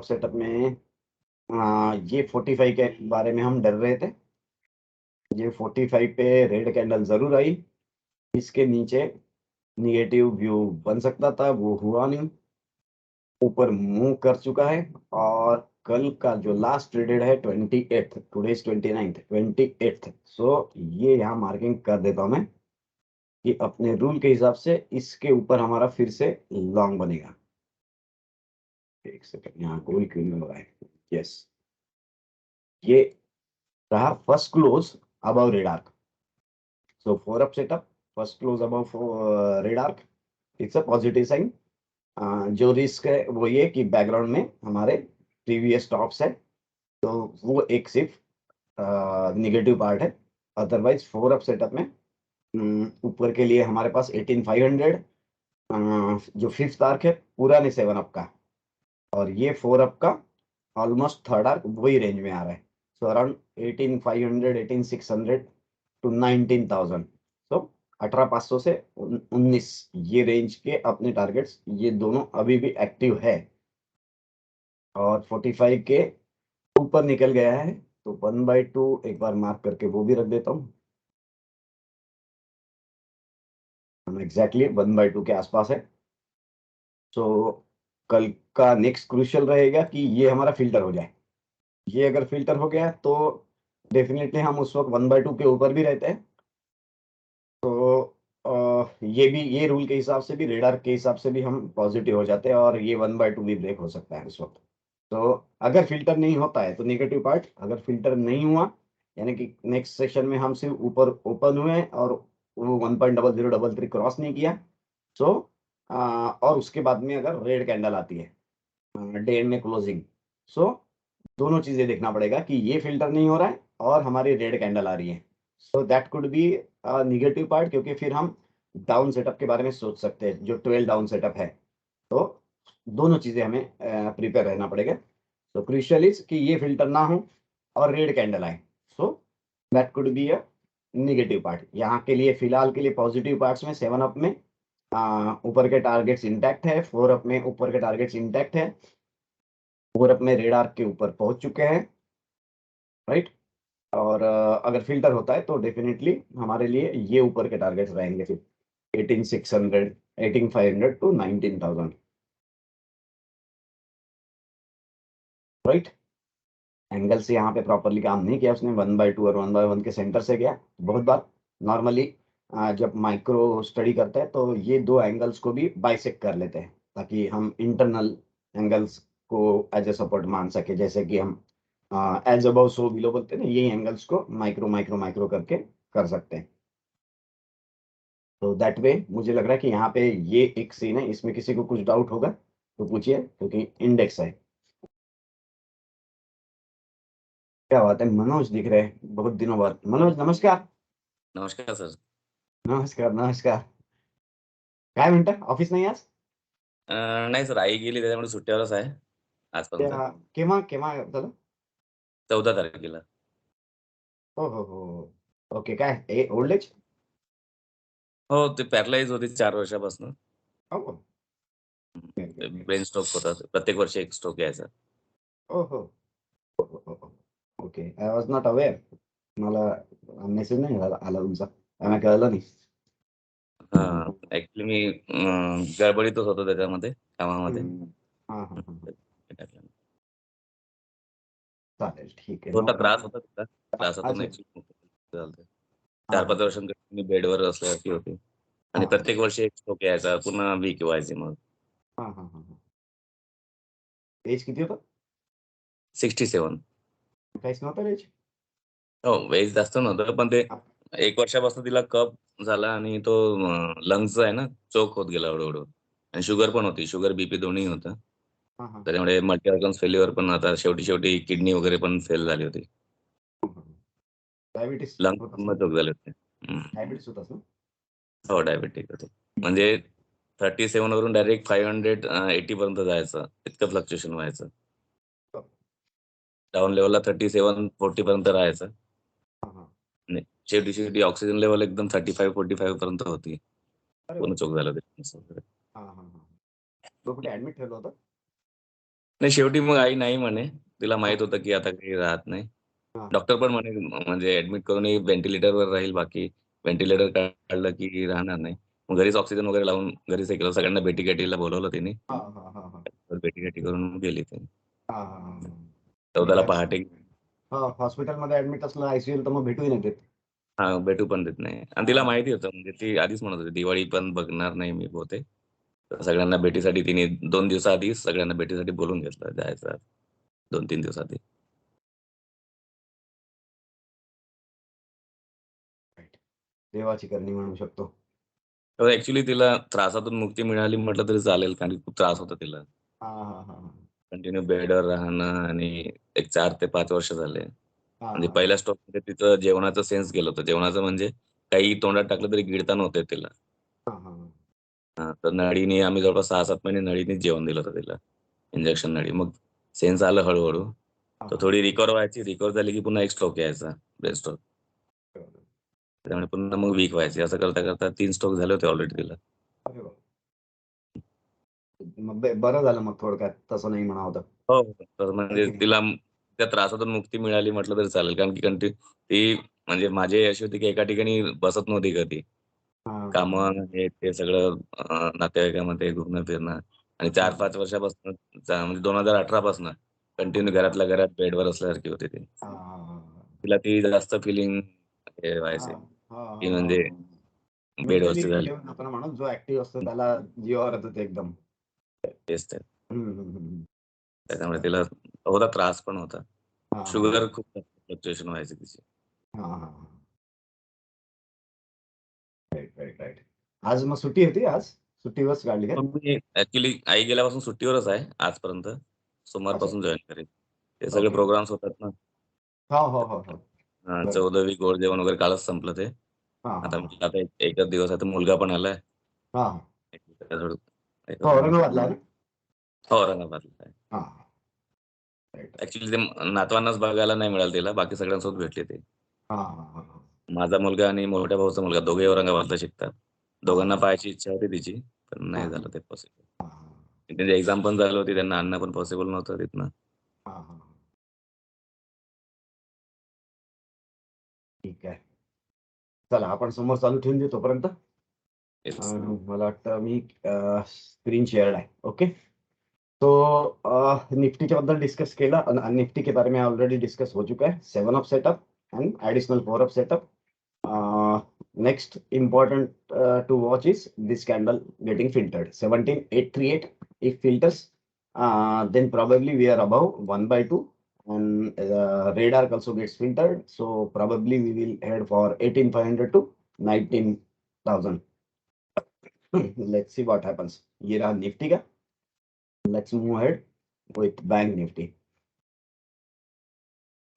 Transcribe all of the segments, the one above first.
Setup में ये 45 के बारे में हम डर रहे थे। ये 45 पे रेड कैंडल जरूर आई, इसके नीचे निगेटिव व्यू बन सकता था, वो हुआ नहीं, ऊपर मूव कर चुका है। और कल का जो लास्ट ट्रेडेड है 28th, today is 29th, 28th। सो ये यहाँ मार्किंग कर देता हूँ मैं कि अपने रूल के हिसाब से इसके ऊपर हमारा फिर से लॉन्ग बनेगा। एक सेकंड, यहाँ गोल क्यों नहीं लगाए? यस, ये रहा first close above red arc. So 4 up setup, first close above red arc, it's a positive sign. जो रिस्क है वो ये कि बैकग्राउंड में हमारे प्रीवियस टॉप्स है, तो वो एक सिर्फ निगेटिव पार्ट है। अदरवाइज 4 अप सेटअप में ऊपर के लिए हमारे पास 18500, जो फिफ्थ आर्क है पूरा नहीं 7 अप का, और ये 4 अप का ऑलमोस्ट थर्ड आर्क वही रेंज में आ रहा है। So around 18500, 18600 to 19000। सो 18500 से 19, ये रेंज के अपने टारगेट्स, ये दोनों अभी भी एक्टिव है। और 45 के ऊपर निकल गया है, तो 1/2 एक बार मार्क करके वो भी रख देता हूँ। हम एग्जैक्टली 1/2 के आसपास है। सो कल का नेक्स्ट क्रूशियल रहेगा कि ये हमारा फिल्टर हो जाए। ये अगर फिल्टर हो गया तो डेफिनेटली हम उस वक्त 1/2 के ऊपर भी रहते हैं। तो ये भी, ये रूल के हिसाब से भी, रेडार के हिसाब से भी हम पॉजिटिव हो जाते हैं, और ये 1/2 भी ब्रेक हो सकता है उस वक्त। तो अगर फिल्टर नहीं होता है तो नेगेटिव पार्ट, अगर फिल्टर नहीं हुआ यानी कि नेक्स्ट सेशन में हम सिर्फ ऊपर ओपन हुए और वो 1.0033 क्रॉस नहीं किया, सो और उसके बाद में अगर रेड कैंडल आती है डे एंड में क्लोजिंग, सो दोनों चीजें देखना पड़ेगा कि ये फिल्टर नहीं हो रहा है और हमारी रेड कैंडल आ रही है। सो that could B negative part, क्योंकि फिर हम डाउन सेटअप के बारे में सोच सकते हैं, जो 12 डाउन सेटअप है। तो दोनों चीजें हमें प्रिपेयर रहना पड़ेगा। तो क्रूशियल इज कि ये फिल्टर ना हो और रेड कैंडल आए, सो that could be a negative part. यहाँ के लिए फिलहाल के लिए पॉजिटिव पार्ट्स में 7 अप में ऊपर के टारगेट्स इंटैक्ट है, 4 अप में ऊपर के टारगेट्स इंटैक्ट है, 4 अप में रेड आर्क के ऊपर पहुंच चुके हैं, राइट। और अगर फिल्टर होता है तो डेफिनेटली हमारे लिए ये ऊपर के टारगेट्स रहेंगे फिर 18600, 18500 टू 19000, राइट। एंगल से यहाँ पे प्रॉपरली काम नहीं किया उसने, 1/2 और 1/1 के सेंटर से गया। बहुत बार नॉर्मली जब माइक्रो स्टडी करते हैं तो ये दो एंगल्स को भी बाइसेक्ट कर लेते हैं, ताकि हम इंटरनल एंगल्स को एज ए सपोर्ट मान सके, जैसे कि हम एज अबव सो बिलो बोलते हैं ना, यही एंगल्स को माइक्रो माइक्रो माइक्रो करके कर सकते हैं। तो दैट वे मुझे लग रहा है कि यहाँ पे ये एक सीन है, इसमें किसी को कुछ डाउट होगा तो पूछिए, क्योंकि इंडेक्स है। क्या बात है, मनोज दिख रहे हैं बहुत दिनों बाद। मनोज नमस्कार. नमस्कार सर. नमस्कार नमस्कार. काय म्हणता, ऑफिस नाही आज? नाही सर, आई गेली त्याच्यामुळे सुट्ट्यावरच आहे आजपर्यंत. त्या केव्हा केव्हा झालं? 14 तारखेला. हो. ओके, काय ओल्ड एज? हो, ते पॅरालाइज होती 4 वर्षापासून. हो. ब्रेन स्ट्रोक होता. प्रत्येक वर्षी एक स्ट्रोक यायचा. हो. Okay, I was not aware. मला मेसेज नाही आला तुमचा, मला कळलं नाही. हां, ॲक्चुअली मी गडबडीतच होतो त्याच्यामध्ये, कामामध्ये. हा. चालेल, ठीक आहे, नो छोटा त्रास प्रॉब्लेम. होता तिथला. त्रासातून अच्छा. ॲक्चुअली झालं. हा 4-5 वर्षांपासून मी बेडवर असल्यासारखी होती. आणि हा प्रत्येक वर्षी एक स्ट्रोक यायचा. पुन्हा वीक व्हायचे मग. हा. एज किती होतं? 67. काहीच नव्हतं एज? हो, वेज जास्त नव्हतं, पण ते 1 वर्षापासून तिला कफ झाला आणि तो लंग्सचा आहे ना, चोक होत गेला हळू-हळू आणि शुगर पण होती. शुगर, बीपी दोन्ही होतं. हा. त्याच्यामुळे मल्टी ऑर्गन्स फेल्युअर पण आता शेवटी किडनी वगैरे पण फेल झाली होती. डायबिटीस लंग्स होत पूर्ण असं? चोक झाले होते. डायबिटीस होत असं? हो, डायबिटिक होते. म्हणजे 37 वरून डायरेक्ट 580 पर्यंत जायचं. इतकं फ्लक्च्युएशन व्हायचं. डाउन लेव्हलला 37-40 पर्यंत राहायचं. हा. आणि शेवटी ऑक्सिजन लेव्हल एकदम 35-45 पर्यंत होती. अरे पूर्ण बापरे. चोक झालं होतं. हा. तो कुठे ऍडमिट ठेवलं होतं? नाही शेवटी मग आई नाही म्हणे. तिला हां, माहीत होतं की आता काही राहत नाही. हां. डॉक्टर पण म्हणे म्हणजे ॲडमिट करूनही व्हेंटिलेटरवर राहील बाकी व्हेंटिलेटर काढलं की राहणार नाही. मग घरीच ऑक्सिजन वगैरे लावून घरीच हे केलं. सगळ्यांना भेटी-गाठीला बोलावलं तिने. हां, हां, हां, हां. भेटी-गाठी करून मग गेली ती. हां, हां, हां, हां. 14ला बॅट्स पहाटे हां, हॉस्पिटलमध्ये ॲडमिट असलं आय-सी-यूला तर मग भेटूही नाही देत. हां, भेटू पण देत नाही. आणि तिला हां. माहिती होतं म्हणजे ती आधीच म्हणत होती, दिवाळी पण बघणार नाही मी बहुतेक. तर सगळ्यांना भेटीसाठी तिने 2 दिवसाआधी सगळ्यांना भेटीसाठी बोलवून घेतलं जायचं 2-3 दिवसाआधी. राइट. देवाची करणी म्हणू शकतो. तर ॲक्चुअली तिला त्रासातून मुक्ती मिळाली म्हटलं तरी चालेल, कारण की खूप त्रास होता तिला. हां, हां, हां, हां. कंटिन्यू बेडवर राहणं आणि एक 4 ते 5 वर्ष झाले. हां, म्हणजे हां, पहिल्या हां. स्ट्रोकमध्ये तिचं जेवणाचं सेन्स गेलं होतं. जेवणाचं म्हणजे काही तोंडात टाकलं तरी गिळता नव्हतं येत तिला. हां, हां, हां. हां, तर नळीने आम्ही जवळपास 6-7 महिने नळीनेच जेवण दिलं होतं तिला. इंजेक्शन नळी. मग सेन्स आलं हळू-हळू. हां, तर हां. थोडी रिकव्हर व्हायची. रिकव्हर झाली की पुन्हा एक स्ट्रोक यायचा, ब्रेन स्ट्रोक. बरोबर. त्यामुळे पुन्हा मग वीक व्हायची. असं करता-करता 3 स्ट्रोक झाले होते ऑलरेडी तिला. अरे वाह! मग बरं झालं मग थोडक्यात तसं नाही म्हणावं तर. हो, हो. तर आहे म्हणजे की नाही? तिला त्या त्रासातून मुक्ती मिळाली म्हटलं तरी चालेल. कारण की ती म्हणजे माझी आई अशी होती की एका ठिकाणी बसत नव्हती कधी. हां, हां, हां. कामं हे ते सगळं नातेवाईकामध्ये घुमणं-फिरणं आणि हां, हां. 4-5 वर्षापासून म्हणजे 2018 पासून हां. कंटिन्यू घरातल्या घरात बेडवर असल्यासारखी होती ती. हां, हां, हां. तिला ती जास्त फिलिंग हे हां, व्हायची, हां, की हां, हां, म्हणजे हां. मेंटली बेडवरची झाली. हे होऊन जातं ना माणूस जो ॲक्टिव्ह असतो त्याला जीवावर येतं ते एकदम. तेच ते. हं, हं, हं, हं. त्याच्यामुळे तिला होता त्रास पण होता. हां, हां, शुगर हां. खूप फ्लक्च्युएशन व्हायची तिची. हां, हां, हां. Right, right, right. आज मग सुट्टी होती आज? सुट्टीवरच काढली काय? मग मी ॲक्चुअली आई गेल्यापासून सुट्टीवरच आहे आजपर्यंत. अच्छा. सोमवारपासून जॉइन करेल. ते सगळे ओके. प्रोग्राम्स होतात ना. हो, हो, हो, हो. हां, बरोबर. 14वी गोड जेवण वगैरे कालच संपलं ते. हां, हां, आता हां. म्हटलं आता एकच दिवस आहे तर मुलगा पण आलाय. हां, हां. थोडं हे तो करून मग औरंगाबादला आहे ना? हो, औरंगाबादला आहे. हां, हां. Right, right. ॲक्चुअली ते नातवांनाच बघायला नाही मिळालं तिला. बाकी सगळ्यांसोबत भेटली ती. हां, हां, हां, हां. माझा मुलगा आणि मोठ्या भाऊचा मुलगा दोघेही औरंगाबादला शिकतात. हां, दोघांना हां. पाहायची इच्छा होती तिची, पण नाही हां, झालं ते पॉसिबल. हां, हां. त्यांची एक्झाम पण झाली होती. त्यांना आणणं पण पॉसिबल नव्हतं तिथनं. हां, हां. ठीक आहे. चला आपण समोर चालू ठेवून देऊ तोपर्यंत. येस. मला वाटतं मी स्क्रीन शेअर्ड है, ओके। तो निफ्टी के बद्दल डिस्कस केला आणि निफ्टी के बारे में ऑलरेडी डिस्कस हो चुका है 7 of setup and additional 4 of setup. Next important to watch is this candle getting filtered 17838 if filters, then probably we are above 1 by 2 and red arc also gets filtered, so probably we will head for 18500 to 19000। Let's see what happens। ये रहा Nifty का। Let's move ahead with bank Nifty.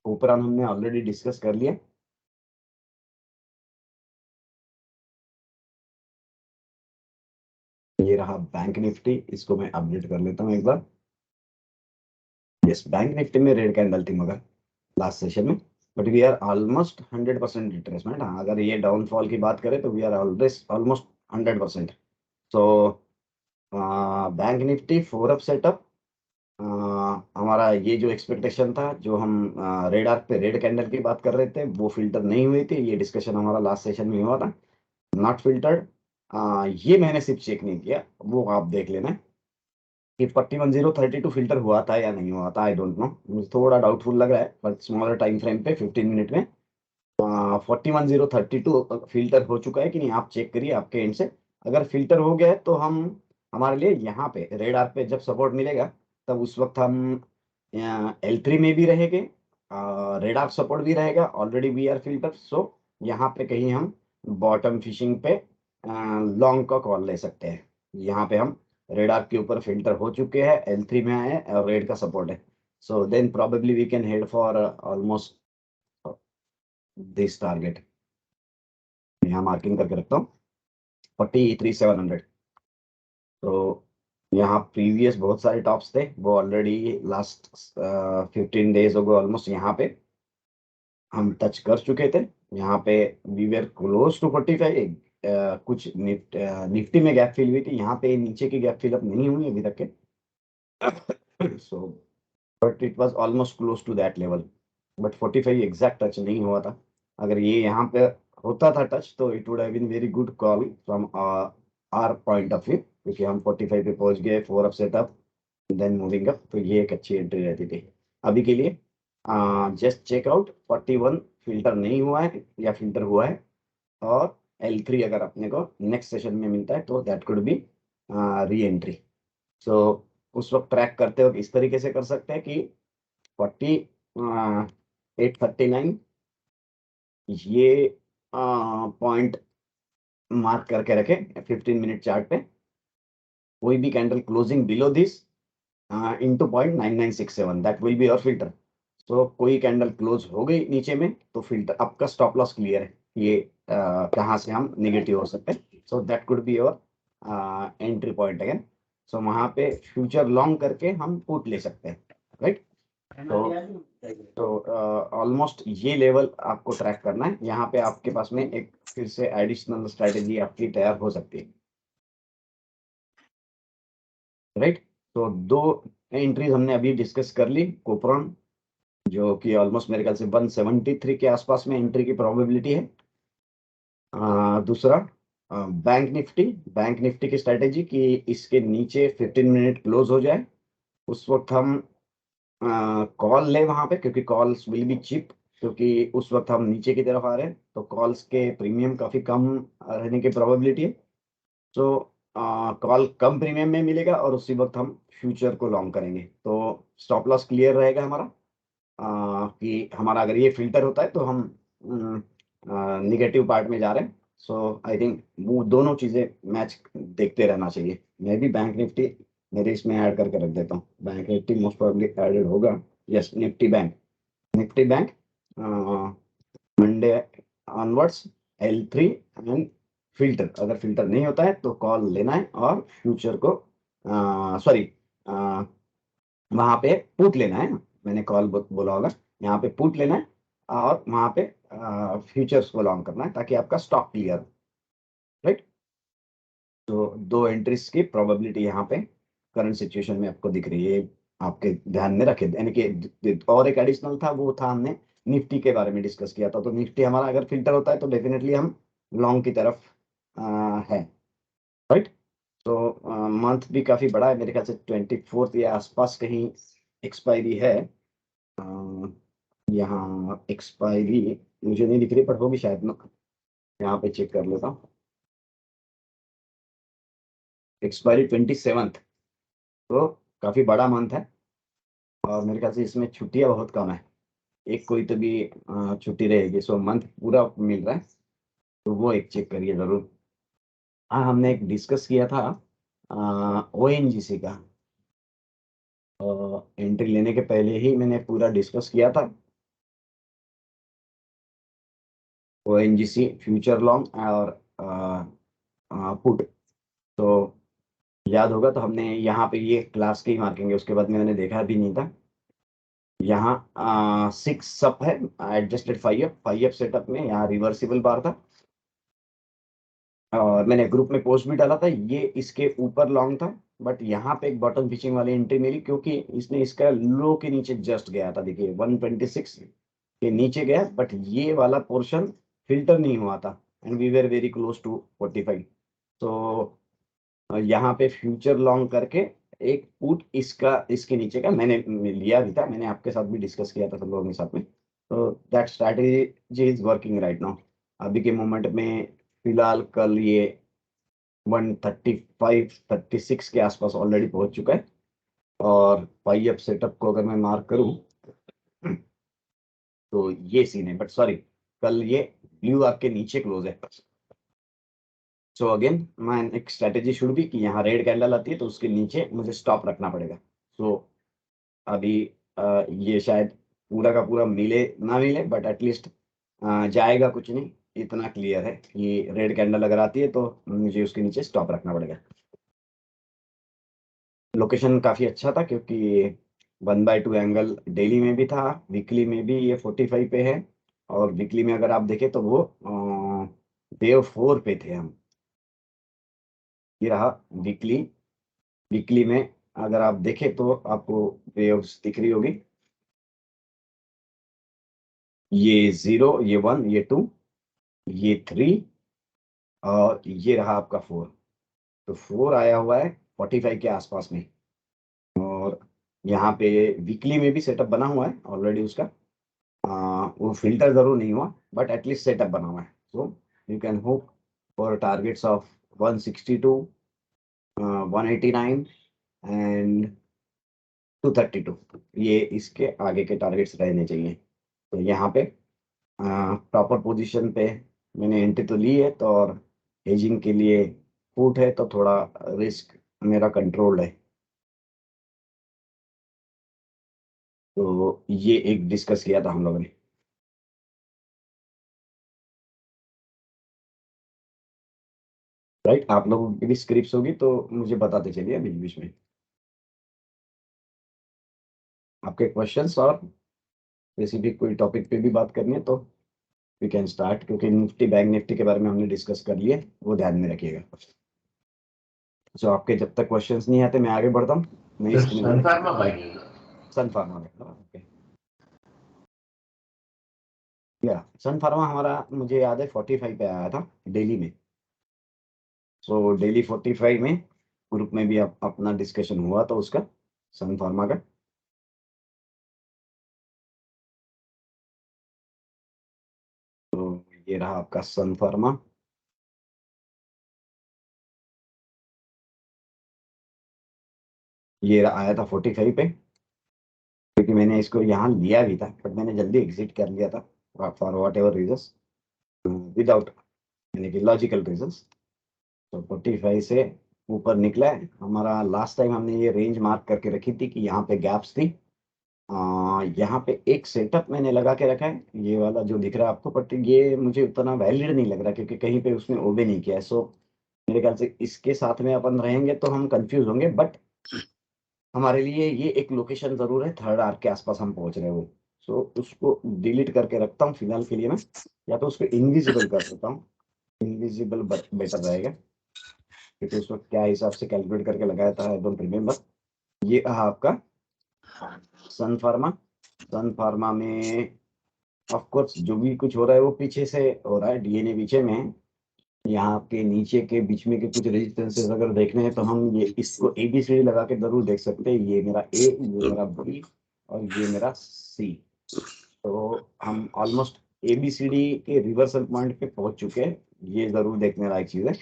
ऊपर हमने already discuss कर लिया। ये रहा bank Nifty, इसको मैं अपडेट कर लेता हूँ एक बार। यस, बैंक निफ्टी में रेड कैंडल थी मगर लास्ट सेशन में, but we are almost 100% retracement. हाँ, अगर ये डाउनफॉल की बात करें तो we are always almost 100%। So bank Nifty 4 up setup. हमारा ये जो एक्सपेक्टेशन था, जो हम रेड आर्क पे रेड कैंडल की बात कर रहे थे, वो फिल्टर नहीं हुई थी। ये डिस्कशन हमारा लास्ट सेशन में हुआ था, नॉट फिल्टर्ड। ये मैंने सिर्फ चेक नहीं किया, वो आप देख लेना कि 41,032 फिल्टर हुआ था या नहीं हुआ था, आई डोंट नो। मुझे थोड़ा डाउटफुल लग रहा है, बट स्मॉलर टाइम फ्रेम पे 15 मिनट में 41,032 फिल्टर हो चुका है कि नहीं, आप चेक करिए आपके एंड से। अगर फिल्टर हो गया है तो हम हमारे लिए यहाँ पे रेड आर्क पे जब सपोर्ट मिलेगा, तब उस वक्त हम L3 में भी रहेंगे, रेड आर्क सपोर्ट भी रहेगा। ऑलरेडी वी आर फिल्टर, सो यहाँ पे कहीं हम बॉटम फिशिंग पे लॉन्ग का कॉल ले सकते हैं। यहाँ पे हम रेड आर्क के ऊपर फिल्टर हो चुके हैं, L3 में आए हैं और रेड का सपोर्ट है। So then probably we can head for almost this target. यहाँ मार्किंग करके रखता हूँ 43,700। तो यहाँ प्रीवियस बहुत सारे टॉप्स थे, वो ऑलरेडी लास्ट 15 डेज हो गए ऑलमोस्ट, यहाँ पे हम टच कर चुके थे। यहाँ पे वी वेर क्लोज टू 45। कुछ निफ्टी में गैप फिल हुई थी, यहाँ पे नीचे की गैप फिल अप नहीं हुई अभी तक के। So but it was almost close to that level, but 45 exact touch नहीं हुआ था। अगर ये यहाँ पे होता था टच तो it would have been very good call from our point of view, क्योंकि हम 45 पे पहुंच गए, 4 up setup then moving up, तो ये एक अच्छी एंट्री रहती थी। अभी के लिए जस्ट चेकआउट 41 फिल्टर नहीं हुआ है या फिल्टर हुआ है, और L3 अगर अपने को नेक्स्ट सेशन में मिलता है तो that could be reentry. So उस वक्त ट्रैक करते वक्त इस तरीके से कर सकते हैं कि 839 ये पॉइंट मार्क करके रखे 15 मिनट चार्ट पे, कोई भी candle closing below this into 0.9967 that will be your filter. तो कोई कैंडल क्लोज हो गई नीचे में तो फिल्टर आपका स्टॉप लॉस क्लियर है, ये कहाँ से हम नेगेटिव हो सकते हैं। So that could be your entry point again. So वहां पे फ्यूचर लॉन्ग करके हम पुट ले सकते हैं, राइट। तो ऑलमोस्ट ये लेवल आपको ट्रैक करना है। यहाँ पे आपके पास में एक फिर से एडिशनल स्ट्रेटेजी आपकी तैयार हो सकती है, राइट। तो 2 एंट्रीज हमने अभी डिस्कस कर ली। कोपरॉन जो कि ऑलमोस्ट मेरे ख्याल से 173 के आसपास में एंट्री की प्रोबेबिलिटी है। दूसरा बैंक निफ्टी की स्ट्रेटेजी कि इसके नीचे 15 मिनट क्लोज हो जाए, उस वक्त हम कॉल ले वहां पे, क्योंकि कॉल्स विल बी चिप, क्योंकि उस वक्त हम नीचे की तरफ आ रहे हैं तो कॉल्स के प्रीमियम काफी कम रहने की प्रोबेबिलिटी है। सो कॉल कम प्रीमियम में मिलेगा और उसी वक्त हम फ्यूचर को लॉन्ग करेंगे, तो स्टॉप लॉस क्लियर रहेगा हमारा। कि हमारा अगर ये फिल्टर होता है तो हम निगेटिव पार्ट में जा रहे हैं। सो आई थिंक वो दोनों चीजें मैच देखते रहना चाहिए। मैं भी बैंक निफ्टी मेरे इसमें ऐड करके रख देता हूँ, bank Nifty most probably added होगा। Yes, Nifty bank Monday onwards L3 and filter, अगर फिल्टर नहीं होता है तो कॉल लेना है और फ्यूचर को सॉरी वहां पे पुट लेना है। मैंने कॉल बोला होगा, यहाँ पे पुट लेना है और वहां पे फ्यूचर्स को लॉन्ग करना है ताकि आपका स्टॉक क्लियर हो, राइट। तो 2 एंट्रीज की प्रोबेबिलिटी यहाँ पे करंट सिचुएशन में आपको दिख रही है, आपके ध्यान में रखे। यानी कि और एक एडिशनल था, वो था हमने निफ्टी के बारे में डिस्कस किया था। तो निफ्टी हमारा अगर फिल्टर होता है तो डेफिनेटली हम लॉन्ग की तरफ है, राइट। तो मंथ भी काफी बड़ा है, मेरे ख्याल से 24 या आसपास कहीं एक्सपायरी है। यहाँ एक्सपायरी मुझे नहीं दिख रही पर होगी शायद ना, यहाँ पे चेक कर लेता हूँ। एक्सपायरी 27th, तो काफी बड़ा मंथ है और मेरे ख्याल से इसमें छुट्टियां बहुत कम है, एक कोई तो भी छुट्टी रहेगी। सो मंथ पूरा मिल रहा है, तो वो एक चेक करिए जरूर। हाँ, हमने एक डिस्कस किया था ONGC का, एंट्री लेने के पहले ही मैंने पूरा डिस्कस किया था। ONGC फ्यूचर लॉन्ग और पुट, तो याद होगा तो हमने यहाँ पे ये क्लास के ही मार्केंगे, उसके बाद में मैंने देखा भी नहीं था। यहाँ 6 अप है, एडजस्टेड 5 अप सेटअप में, यहाँ रिवर्सिबल बार था और मैंने ग्रुप में पोस्ट भी डाला था, ये इसके ऊपर लॉन्ग था। बट यहाँ पे एक बॉटम फिशिंग वाली एंट्री मिली, क्योंकि इसने इसका लो के नीचे जस्ट गया था, देखिए 126 के नीचे गया, बट ये वाला पोर्शन फिल्टर नहीं हुआ था and we were very close to 45। तो यहाँ पे फ्यूचर लॉन्ग करके एक पुट इसका इसके नीचे का मैंने लिया भी था, मैंने आपके साथ भी डिस्कस किया था सब लोगों के साथ में। तो that strategy is working right now. अभी के मोमेंट में फिलहाल कल ये 135-36 के आसपास ऑलरेडी पहुंच चुका है, और 5 अप सेटअप को अगर मैं मार्क करूं तो ये सीन है, बट सॉरी कल ये ब्लू आर्क के नीचे क्लोज है। सो अगेन मैं एक स्ट्रेटेजी शुड भी कि यहाँ रेड कैंडल आती है तो उसके नीचे मुझे स्टॉप रखना पड़ेगा। सो अभी ये शायद पूरा का पूरा मिले ना मिले, बट एटलीस्ट जाएगा कुछ नहीं, इतना क्लियर है कि रेड कैंडल अगर आती है तो मुझे उसके नीचे स्टॉप रखना पड़ेगा। लोकेशन काफी अच्छा था क्योंकि 1/2 एंगल डेली में भी था, वीकली में भी ये 45 पे है, और वीकली में अगर आप देखें तो वो वेव 4 पे थे हम। ये रहा वीकली, वीकली में अगर आप देखें तो आपको वेव्स दिख रही होगी, ये 0, ये 1, ये 2, ये 3 और ये रहा आपका 4। तो 4 आया हुआ है 45 के आसपास में। और यहाँ पे वीकली में भी सेटअप बना हुआ है ऑलरेडी उसका। वो फिल्टर जरूर नहीं हुआ बट एटलीस्ट सेटअप बना हुआ है। So you can hope for targets of 162, 189 and 232। ये इसके आगे के टारगेट्स रहने चाहिए। तो यहाँ पे प्रॉपर पोजीशन पे मैंने एंट्री तो ली है, तो और हेजिंग के लिए पुट है, तो थोड़ा रिस्क मेरा कंट्रोल्ड है। तो ये एक डिस्कस किया था हम लोगों ने। राइट, आप लोगों की भी स्क्रिप्ट होगी तो मुझे बताते चलिए बीच बीच में आपके क्वेश्चंस, और स्पेसिफिक कोई टॉपिक पे भी बात करनी है तो वी कैन स्टार्ट, क्योंकि निफ्टी बैंक निफ्टी के बारे में हमने डिस्कस कर लिए, वो ध्यान में रखिएगा। जो आपके जब तक क्वेश्चंस नहीं आते मैं आगे बढ़ता हूँ। मैं सन फार्मा बाय किया। सन फार्मा में ओके, या सन फार्मा हमारा मुझे याद है 45 पे आया था डेली में। सो डेली 45 में ग्रुप में भी अपना डिस्कशन हुआ था उसका, सन फार्मा का। तो ये रहा आपका सन फार्मा। ये आया था 45 पे, क्योंकि मैंने इसको यहाँ लिया भी था बट मैंने जल्दी एग्जिट कर लिया था for what ever reasons, without यानी कि लॉजिकल रीजंस। तो 45 से ऊपर निकला है हमारा। लास्ट टाइम हमने ये रेंज मार्क करके रखी थी कि यहाँ पे गैप्स थी। यहाँ पे एक सेटअप मैंने लगा के रखा है, ये वाला जो दिख रहा है आपको, बट ये मुझे उतना वैलिड नहीं लग रहा क्योंकि कहीं पे उसने ओबे नहीं किया है। सो मेरे ख्याल से इसके साथ में अपन रहेंगे तो हम कंफ्यूज होंगे, बट हमारे लिए ये एक लोकेशन जरूर है, थर्ड आर्क के आसपास हम पहुंच रहे हो। सो उसको डिलीट करके रखता हूँ फिलहाल के लिए मैं, या तो उसको इनविजिबल कर देता हूँ। इनविजिबल बेटर रहेगा, क्योंकि उसको क्या हिसाब से कैलकुलेट करके लगाया था आई डोंट रिमेम्बर। ये रहा आपका सन फार्मा। सन फार्मा में ऑफ कोर्स जो भी कुछ हो रहा है वो पीछे से हो रहा है, डीएनए पीछे में है। यहाँ के नीचे के बीच में के कुछ रेजिस्टेंसेस अगर देखने हैं तो हम ये इसको एबीसीडी लगा के जरूर देख सकते हैं। ये मेरा ए, ये मेरा बी और ये मेरा सी। तो हम ऑलमोस्ट एबीसीडी के रिवर्सल पॉइंट पे पहुंच चुके हैं, ये जरूर देखने लायक चीज है।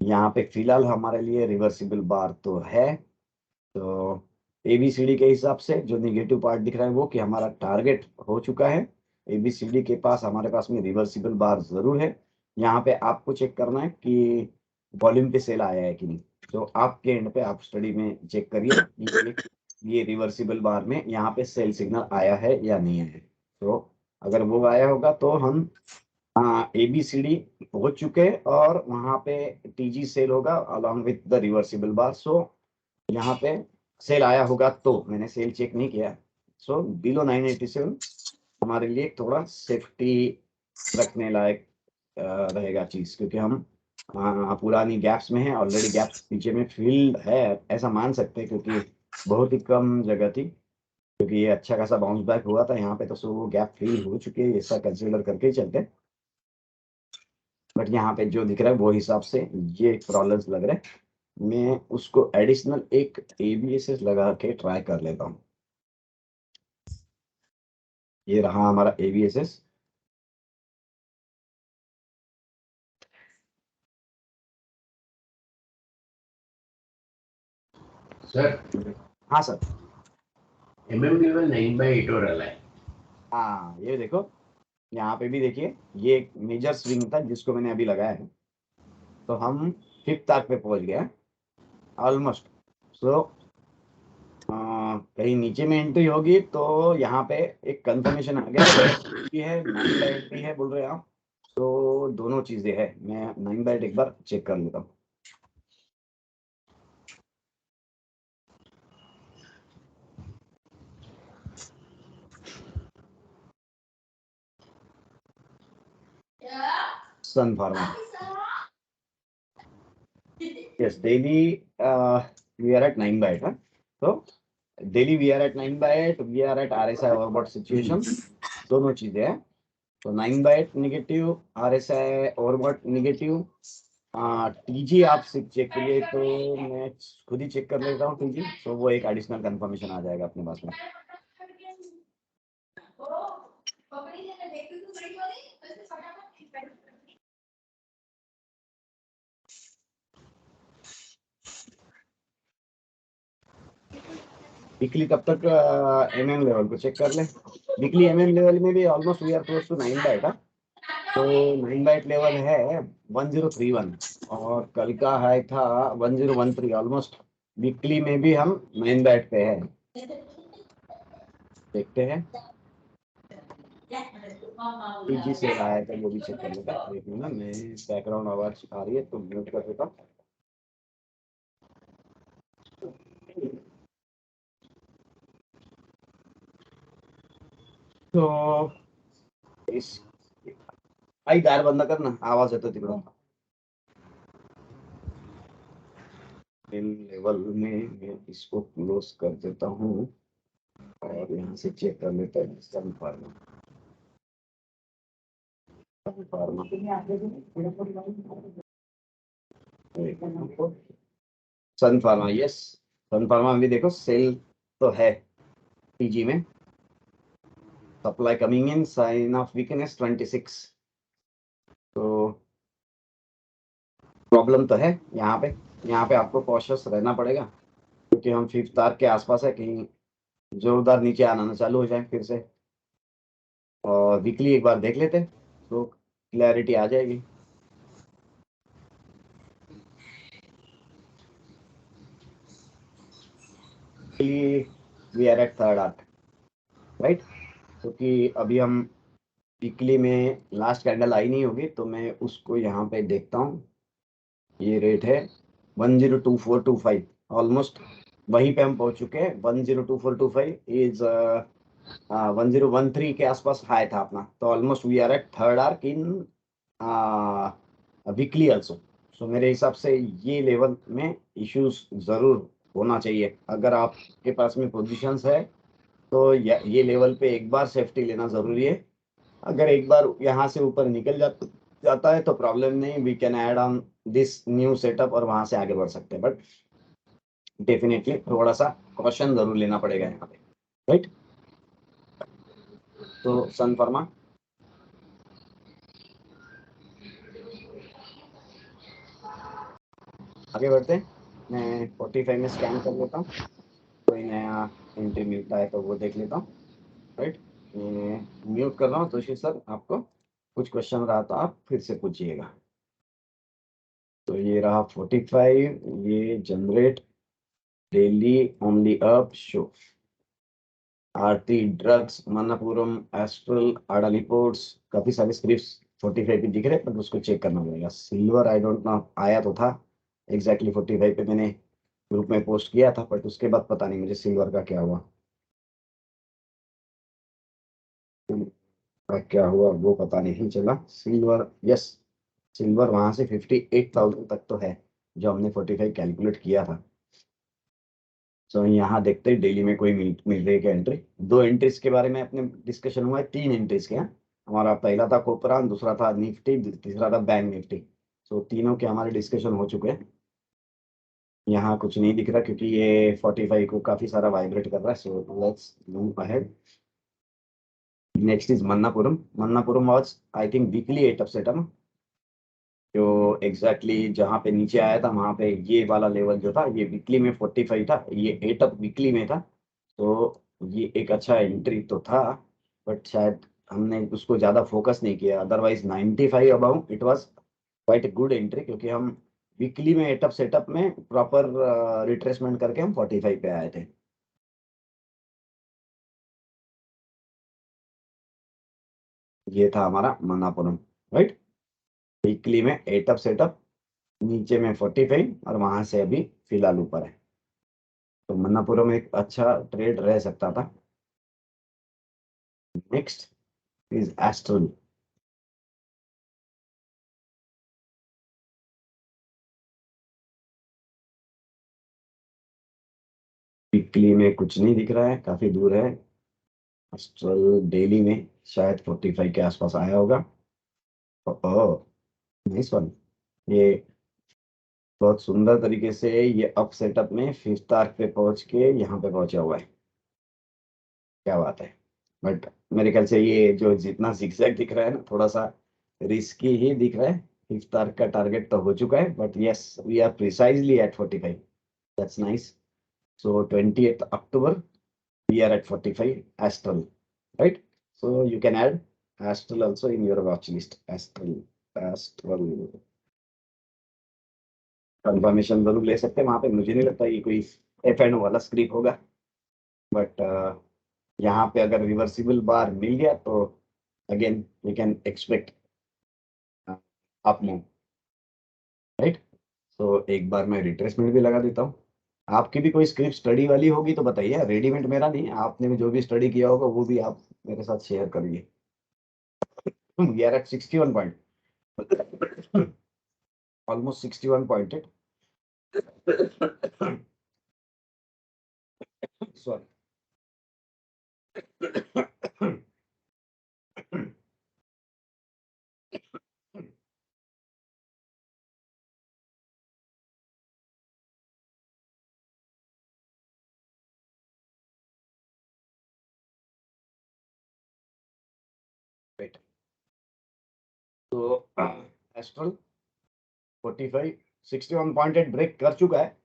यहाँ पे फिलहाल हमारे लिए रिवर्सिबल बार तो है। तो एबीसीडी के हिसाब से जो निगेटिव पार्ट दिख रहा है वो कि हमारा टारगेट हो चुका है। एबीसीडी के पास हमारे पास में रिवर्सिबल बार जरूर है। यहाँ पे आपको चेक करना है कि वॉल्यूम पे सेल आया है कि नहीं। तो आपके एंड पे आप स्टडी में चेक करिए कि ये रिवर्सिबल बार में यहाँ पे सेल सिग्नल आया है या नहीं है। तो अगर वो आया होगा तो हम एबीसीडी पहुंच चुके हैं और वहां पे टीजी सेल होगा अलॉन्ग विथ द रिवर्सिबल बार। सो यहाँ पे सेल आया होगा, तो मैंने सेल चेक नहीं किया। सो बिलो 987 हमारे लिए थोड़ा सेफ्टी रखने लायक रहेगा चीज, क्योंकि हम पुरानी गैप्स में है ऑलरेडी। गैप्स पीछे में फील्ड है ऐसा मान सकते हैं, क्योंकि बहुत ही कम जगह थी, क्योंकि ये अच्छा खासा बाउंस बैक हुआ था यहाँ पे। तो सो वो गैप फील हो चुके हैं, ऐसा कंसिडर करके ही चलते हैं। बट यहाँ पे जो दिख रहा है वो हिसाब से ये प्रॉब्लम्स लग रहे हैं। मैं उसको एडिशनल एक एबीएसएस लगा के ट्राई कर लेता हूँ। ये रहा हमारा एबीएसएस। सर हाँ सर। MM केवल 9/8 हो रहा है। हाँ ये देखो, यहाँ पे भी देखिए ये एक मेजर स्विंग था जिसको मैंने अभी लगाया है। तो हम फिफ्थ आर्क पे पहुंच गए ऑलमोस्ट। सो कहीं नीचे में एंट्री होगी तो यहाँ पे एक कंफर्मेशन आ गया है 9/8 भी है बोल रहे हैं आप। तो दोनों चीजें है, मैं 9/8 एक बार चेक कर लेता हूँ। Sun Pharma, yes daily we are at 9/8 हाँ। तो daily we are at 9/8, we are at RSI overbought situation, दोनों चीजें हैं। तो 9/8 negative, RSI overbought negative. TG आप सिर्फ चेक करिए, तो मैं खुद ही चेक कर लेता हूँ टीजी, तो वो एक एडिशनल कंफर्मेशन आ जाएगा अपने पास में। वीकली तब तक MM लेवल को चेक कर ले। वीकली MM लेवल में भी almost we are close to 9/8 है। तो 9/8 लेवल है 1031 और कल का हाई था 1013, ऑलमोस्ट वीकली में भी हम 9/8 पे है। देखते हैं टीजी से आया था, वो भी चेक कर लेता। एक मिनट, मैं बैकग्राउंड आवाज आ रही है तो म्यूट कर देता। तो इस आई दार बंद करना, आवाज येतो तिकडून। इन लेवल में मैं इसको क्लोज कर देता हूँ और यहाँ से चेक कर लेता है Sun Pharma. Sun Pharma, yes, Sun Pharma में भी देखो सेल तो है टीजी में। Supply coming in, sign of weakness 26। तो प्रॉब्लम तो है यहाँ पे। यहाँ पे आपको कॉशियस रहना पड़ेगा क्योंकि हम 5th तार के आसपास है, कहीं जोरदार नीचे आना ना चालू हो जाए फिर से। और वीकली एक बार देख लेते तो क्लैरिटी आ जाएगी। We are at 3rd arc, right. क्योंकि अभी हम वीकली में लास्ट कैंडल आई नहीं होगी, तो मैं उसको यहाँ पे देखता हूँ। ये रेट है 102425, ऑलमोस्ट वहीं पे हम पहुंच चुके हैं। 102425 इज 1013 के आसपास हाई था अपना। तो almost we are at 3rd arc in weekly also. So मेरे हिसाब से ये लेवल में इश्यूज जरूर होना चाहिए। अगर आपके पास में पोजीशंस है तो ये लेवल पे एक बार सेफ्टी लेना जरूरी है। अगर एक बार यहाँ से ऊपर निकल जाता है तो प्रॉब्लम नहीं, we can add on this new setup और वहां से आगे बढ़ सकते हैं। बट डेफिनेटली थोड़ा सा कॉशन जरूर लेना पड़ेगा यहाँ पे, राइट। तो सन फार्मा आगे बढ़ते हैं। मैं 45 में स्कैन कर लेता हूँ, कोई नया एंट्री मिलता है तो वो देख लेता हूँ, राइट। म्यूट कर रहा हूँ तोशी सर, आपको कुछ क्वेश्चन रहा तो आप फिर से पूछिएगा। तो ये रहा 45, ये generate daily only up show, Aarti Drugs, Manappuram, Astral, आडा रिपोर्ट्स, काफी सारे स्क्रिप्ट्स 45 पे दिख रहे हैं, पर उसको चेक करना पड़ेगा। सिल्वर आई डोंट नो, आया तो था एग्जैक्टली 45 पे, मैंने ग्रुप में पोस्ट किया था, बट उसके बाद पता नहीं मुझे सिल्वर का क्या हुआ। क्या हुआ वो पता नहीं चला। सिल्वर, यस, सिल्वर वहां से 58,000 तक तो है जो हमने 45 कैलकुलेट किया था। तो यहाँ देखते हैं डेली में कोई मिल रही है क्या एंट्री। 2 एंट्रीज के बारे में अपने डिस्कशन हुआ है, 3 एंट्रीज के हैं हमारा। पहला था कोपरान, दूसरा था निफ्टी, तीसरा था बैंक निफ्टी। तो तीनों के हमारे डिस्कशन हो चुके हैं। यहाँ कुछ नहीं दिख रहा क्योंकि ये 45 को काफी सारा वाइब्रेट कर रहा है। So let's move ahead. Next is Manappuram. Manappuram was I think weekly 8 up setup, जो एग्जैक्टली जहाँ पे नीचे आया था वहां पे ये वाला लेवल जो था, ये वीकली में 45 था, ये 8 अप वीकली में था। तो ये एक अच्छा एंट्री तो था, बट शायद हमने उसको ज्यादा फोकस नहीं किया। Otherwise 95 above it was quite good entry, क्योंकि हम वीकली में 8 अप सेटअप में प्रॉपर रिट्रेसमेंट करके हम 45 पे आए थे। ये था हमारा मन्नापुरम, राइट। वीकली में 8 अप सेटअप, नीचे में 45 और वहां से अभी फिलहाल ऊपर है। तो मन्नापुरम एक अच्छा ट्रेड रह सकता था। Next is astral. वीकली में कुछ नहीं दिख रहा है, काफी दूर है। एस्ट्रल डेली में शायद 45 के आसपास आया होगा। ओह, नाइस वन। ये बहुत सुंदर तरीके से ये अप सेटअप में 5th आर्क पे पहुंच के यहाँ पे पहुंचा हुआ है। क्या बात है। बट मेरे ख्याल से ये जो जितना zigzag दिख रहा है ना, थोड़ा सा रिस्की ही दिख रहा है। 5th आर्क का टारगेट तो हो चुका है, but yes, we are precisely at 45। That's nice. So 20th October we are at 45 Astral, right? So you can add Astral also in your watch list. Astral confirmation जरूर ले सकते हैं वहां पे। मुझे नहीं लगता ये कोई F&O वाला स्क्रिप्ट होगा, बट यहाँ पे अगर रिवर्सिबल बार मिल गया तो again we can expect up move, right? तो एक बार मैं रिट्रेसमेंट भी लगा देता हूँ। आपकी भी कोई स्क्रिप्ट स्टडी वाली होगी तो बताइए, रेडीमेड मेरा नहीं, आपने भी जो भी स्टडी किया होगा वो भी आप मेरे साथ शेयर करिए। We are at 61 point. Almost 61 pointed. Sorry. Wait. तो एस्ट्रल 45 61 पॉइंटेड ब्रेक कर चुका है।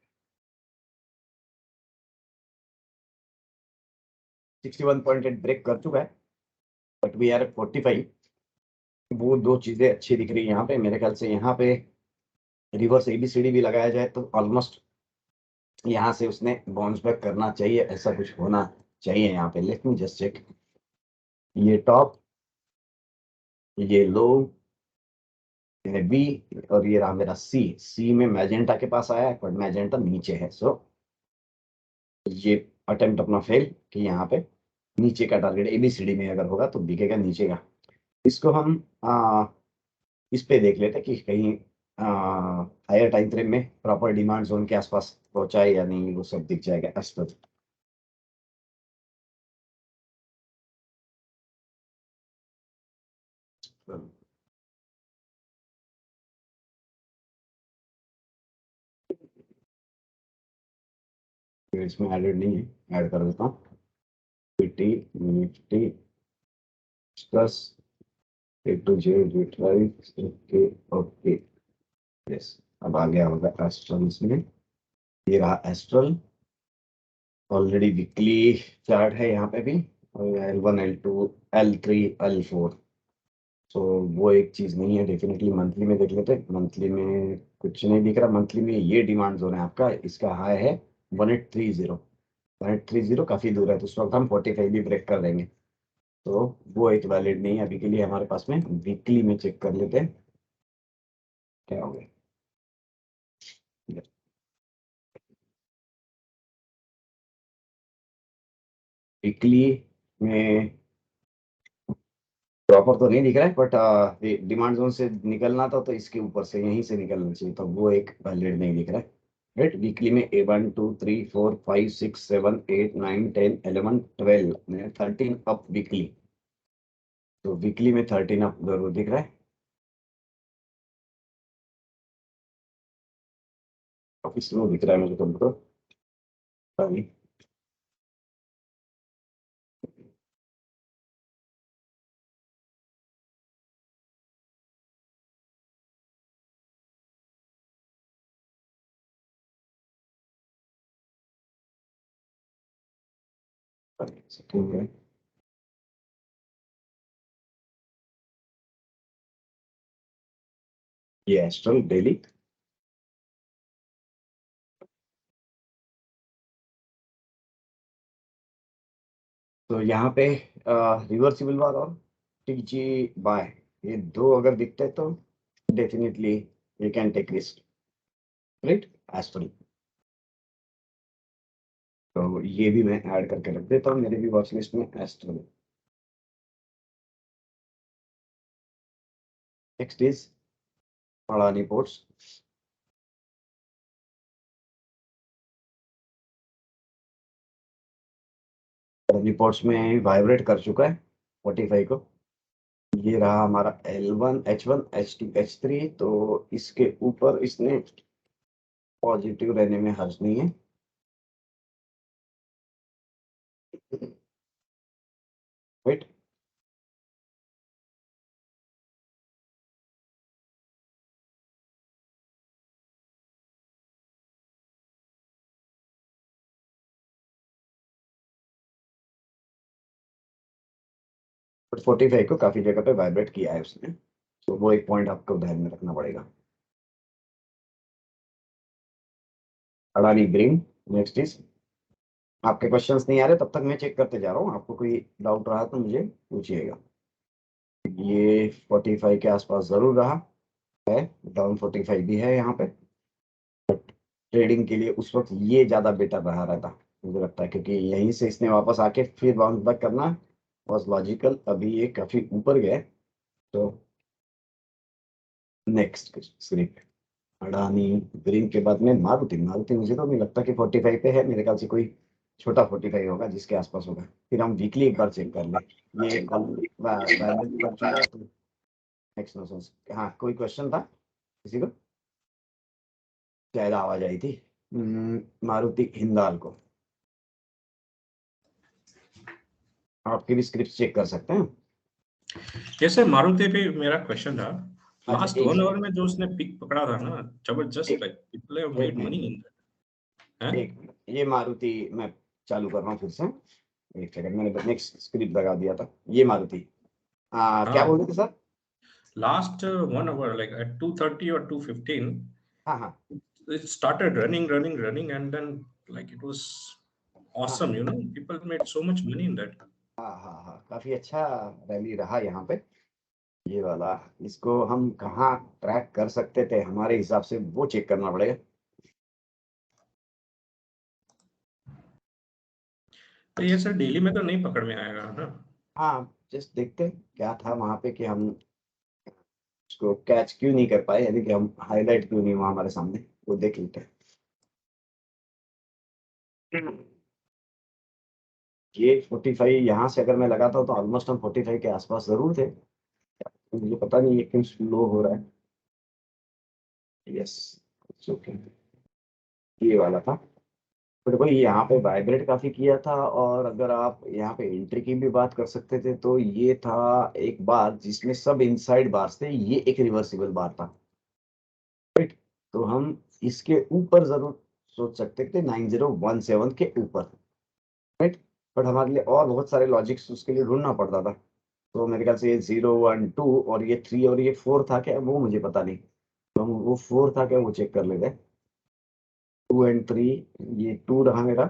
61 पॉइंटेड ब्रेक कर चुका है, बट वी आर एट 45। वो दो चीजें अच्छी दिख रही है यहाँ पे। मेरे ख्याल से यहाँ पे रिवर्स एबीसीडी भी लगाया जाए तो ऑलमोस्ट यहाँ से उसने बाउंस बैक करना चाहिए, ऐसा कुछ होना चाहिए यहाँ पे। Let me just check. ये टॉप, ये लो, ये बी, और ये रहा मेरा सी। सी में मैजेंटा के पास आया है, बट मैजेंटा नीचे है। सो ये अटेम्प्ट अपना फेल कि यहाँ पे नीचे का टारगेट एबीसीडी में अगर होगा तो दिखेगा नीचे का। इसको हम इस पे देख लेते हैं कि कहीं हायर टाइम फ्रेम में प्रॉपर डिमांड जोन के आसपास पहुंचा है या नहीं, वो सब दिख जाएगा एज पर। इसमें एडेड नहीं है, ऐड कर देता हूँ। PT Nifty plus A to Z retrieve okay okay. Yes, अब आ गया होगा एस्ट्रल इसमें। ये रहा एस्ट्रल। ऑलरेडी वीकली चार्ट है यहाँ पे भी, L1 L2 L3 L4। तो वो एक चीज नहीं है। डेफिनेटली मंथली में देख लेते हैं। मंथली में कुछ नहीं दिख रहा। मंथली में ये डिमांड जोन है आपका, इसका हाई है 1830। 1830 काफी दूर है, तो उस वक्त हम 45 भी ब्रेक कर देंगे। तो वो एक वैलिड नहीं है अभी के लिए हमारे पास में। वीकली में चेक कर लेते हैं क्या हो गया। वीकली में प्रॉपर तो नहीं दिख रहा है, बट डिमांड जोन से निकलना था तो इसके ऊपर से, यहीं से निकलना चाहिए, तो वो एक वैलिड नहीं दिख रहा है। राइट, वीकली में A1 2 3 4 5 6 7 8 9 10 11 12 13 अप वीकली। तो वीकली में 13 अप जरूर दिख रहा है। काफी स्लो दिख रहा है मुझे तो। अभी ठीक है। ये एस्ट्रल डेली तो यहाँ पे रिवर्सिबल बार और टीजी बाय, ये दो अगर दिखते हैं तो definitely we can take risk, right? Astral तो ये भी मैं ऐड करके रख देता हूँ मेरे भी वॉच लिस्ट में, astral. Next is Adani ports. Reports में वाइब्रेट कर चुका है 45 को। ये रहा हमारा L1 H1 H2 H3, तो इसके ऊपर इसने पॉजिटिव रहने में हर्ज नहीं है। वेट, बट 45 को काफी जगह पे वाइब्रेट किया है उसने, तो वो एक पॉइंट आपको ध्यान में रखना पड़ेगा। अडानी ग्रीन, नेक्स्ट इज, आपके क्वेश्चंस नहीं आ रहे तब तक मैं चेक करते जा रहा हूँ, आपको कोई डाउट रहा तो मुझे पूछिएगा। ये 45 के आसपास जरूर रहा है, डाउन 45 भी है यहाँ पे। ट्रेडिंग के लिए उस वक्त ये ज्यादा बेटर रहा रहता मुझे लगता है, क्योंकि यहीं से इसने वापस आके फिर बाउंस बैक करना वॉज लॉजिकल। अभी ये काफी ऊपर गए, तो नेक्स्ट स्क्रिप्ट अडानी ग्रीन के बाद में मारुति। मारुति मुझे तो नहीं लगता कि 45 पे है, मेरे ख्याल से कोई छोटा 45 होगा जिसके आसपास होगा। फिर हम वीकली एक बार चेक कर लें। ये कल वायरल कर चुका है, तो नेक्स्ट नो सेंस। हाँ, कोई क्वेश्चन था किसी को? शायद आवाज आई थी। मारुति हिंदाल को आपके भी स्क्रिप्ट चेक कर सकते हैं। यस सर, मारुति पे मेरा क्वेश्चन था। अच्छा, लास्ट एक 1 आवर second, में जो उसने पिक पकड़ा था ना, जबरदस्त, एक- लाइक पीपल हैव एक made minute, money in that. एक मिनट, ये मारुति मैं चालू कर रहा हूँ फिर से। एक सेकंड, मैंने नेक्स्ट स्क्रिप्ट लगा दिया था। ये मारुति क्या बोल रहे थे sir? Last 1 hour, like at 2:30 or 2:15, हाँ हाँ it started running, and then like it was awesome, you know, people made so much money in that. हाँ, काफी अच्छा रैली रहा यहाँ पे। ये वाला, इसको हम कहाँ ट्रैक कर सकते थे हमारे हिसाब से, वो चेक करना पड़ेगा। तो ये सर डेली में तो नहीं पकड़ में आएगा ना? हाँ, जस्ट देखते हैं क्या था वहां पे कि हम उसको कैच क्यों नहीं कर पाए, यानी कि हम हाईलाइट क्यों नहीं हुआ हमारे सामने, वो देख लेते हैं। ये 45 यहाँ से अगर मैं लगाता हूँ तो ऑलमोस्ट हम 45 के आसपास जरूर थे। तो मुझे पता नहीं ये क्यों स्लो हो रहा है। यस, ओके, ये वाला था। बट भाई यहाँ पे वाइब्रेट काफी किया था, और अगर आप यहाँ पे एंट्री की भी बात कर सकते थे तो ये था एक बार जिसमें सब इनसाइड बार्स थे, ये एक रिवर्सिबल बार था, राइट। तो हम इसके ऊपर जरूर सोच सकते थे, 9017 के ऊपर, राइट। बट हमारे लिए और बहुत सारे लॉजिक्स उसके लिए ढूंढना पड़ता था। तो मेरे ख्याल से ये 012 और ये 3 और ये 4 था क्या, वो मुझे पता नहीं। तो हम वो 4 था क्या वो चेक कर लेते हैं। 2 एंड 3, ये 2 रहा मेरा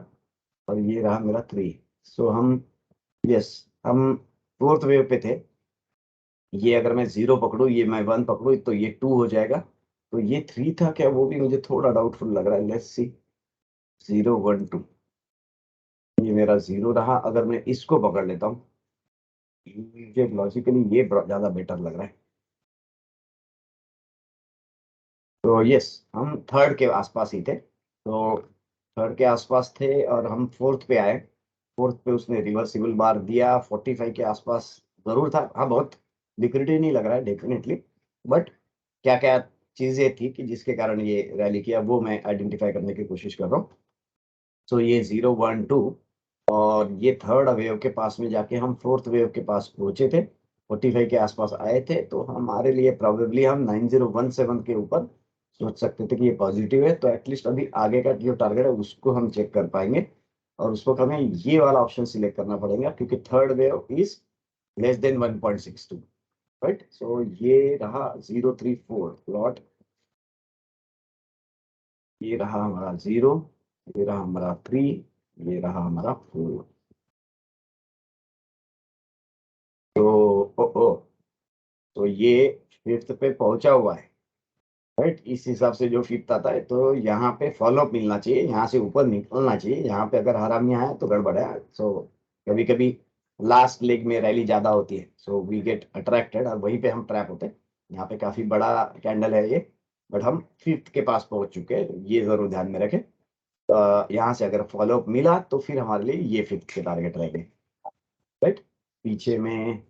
और ये रहा मेरा 3। सो हम, यस, हम फोर्थ वेव पे थे। ये अगर मैं 0 पकड़ू, ये मैं 1 पकड़ू, तो ये 2 हो जाएगा। तो ये 3 था क्या, वो भी मुझे थोड़ा डाउटफुल लग रहा है। लेट्स सी, 012, ये मेरा 0 रहा। अगर मैं इसको पकड़ लेता हूँ, मुझे लॉजिकली ये ज्यादा बेटर लग रहा है। तो यस, हम थर्ड के आसपास ही थे। तो थर्ड के आसपास थे और हम फोर्थ पे आए। फोर्थ पे उसने रिवर्सिबल बार दिया, 45 के आसपास जरूर था। हाँ, बहुत लिक्विडिटी नहीं लग रहा है डेफिनेटली, बट क्या क्या चीजें थी कि जिसके कारण ये रैली किया, वो मैं आइडेंटिफाई करने की कोशिश कर रहा हूँ। सो ये 012 और ये थर्ड वेव के पास में जाके हम फोर्थ वेव के पास पहुंचे थे, 45 के आसपास आए थे। तो हमारे लिए प्रोबेबली हम 9017 के ऊपर सोच सकते थे कि ये पॉजिटिव है। तो एटलीस्ट अभी आगे का जो टारगेट है उसको हम चेक कर पाएंगे, और उसको हमें ये वाला ऑप्शन सिलेक्ट करना पड़ेगा, क्योंकि third wave is less than 1.62, right. So ये रहा 034 प्लॉट, ये रहा हमारा 0, ये रहा हमारा 3, ये रहा हमारा 4। तो ओ तो ये फिफ्थ पे पहुंचा हुआ है, राइट। इस हिसाब से जो फिफ्थ आता है, तो यहाँ पे फॉलोअप मिलना चाहिए, यहाँ से ऊपर निकलना चाहिए। यहाँ पे अगर हरामी आया तो गड़बड़ है। सो कभी कभी लास्ट लेग में रैली ज्यादा होती है, सो वी गेट अट्रैक्टेड और वहीं पे हम ट्रैप होते हैं। यहाँ पे काफी बड़ा कैंडल है ये, बट हम फिफ्थ के पास पहुंच चुके हैं, ये जरूर ध्यान में रखें। यहाँ से अगर फॉलोअप मिला तो फिर हमारे लिए ये फिफ्थ के टारगेट रहेंगे। राइट। पीछे में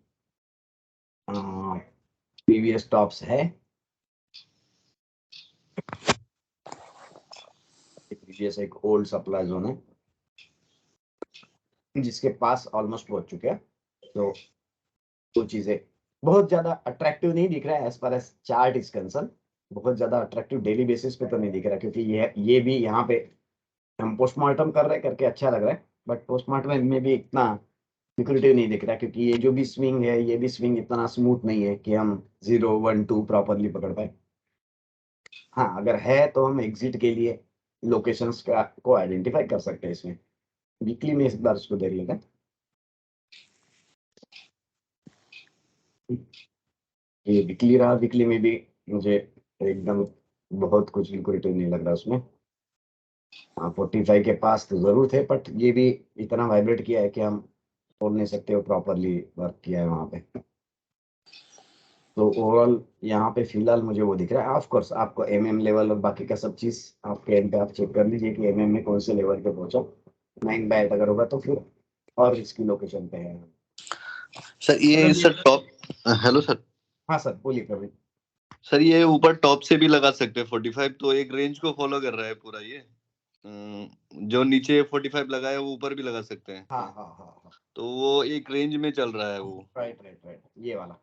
प्रीवियस टॉप्स है, प्रीवियस एक ओल्ड सप्लाई जोन है जिसके पास ऑलमोस्ट पहुंच चुके हैं। तो दो चीजें बहुत ज्यादा अट्रैक्टिव नहीं दिख रहा है as per as chart is concern, बहुत ज्यादा अट्रैक्टिव डेली बेसिस पे तो नहीं दिख रहा, क्योंकि ये भी यहाँ पे हम पोस्टमार्टम कर रहे हैं करके अच्छा लग रहा है, बट पोस्टमार्टम में भी इतना लिक्विडिटी नहीं दिख रहा, क्योंकि ये जो भी स्विंग है ये भी स्विंग इतना स्मूथ नहीं है कि हम 0 1 2 प्रॉपरली पकड़ पाए। हाँ, अगर है तो हम एग्जिट के लिए लोकेशंस का को आइडेंटिफाई कर सकते हैं इसमें। वीकली में इस बार इसको देख लेते हैं। ये वीकली रहा, वीकली में भी मुझे एकदम बहुत कुछ लिक्विडिटी नहीं लग रहा उसमें। हाँ, 45 के पास तो जरूर थे, बट ये भी इतना वाइब्रेट किया है कि हम बोल नहीं सकते हो प्रॉपरली वर्क किया है वहां पे। तो ओवरऑल यहाँ पे फिलहाल मुझे वो दिख रहा है। ऑफ कोर्स आपको एमएम लेवल और बाकी का सब चीज आपके एंड पे आप चेक कर लीजिए कि एमएम में कौन से लेवल पे पहुंचा। 9 बाय अगर होगा तो फिर और इसकी लोकेशन पे है। सर ये मतलब सर टॉप, हेलो सर। हाँ सर, बोलिए प्रवीण। सर ये ऊपर टॉप से भी लगा सकते हैं 45, तो एक रेंज को फॉलो कर रहा है पूरा ये। जो नीचे 45 लगा है वो ऊपर भी लगा सकते हैं। हाँ हाँ हाँ हाँ, तो वो एक रेंज में चल रहा है वो। राइट राइट राइट, ये वाला।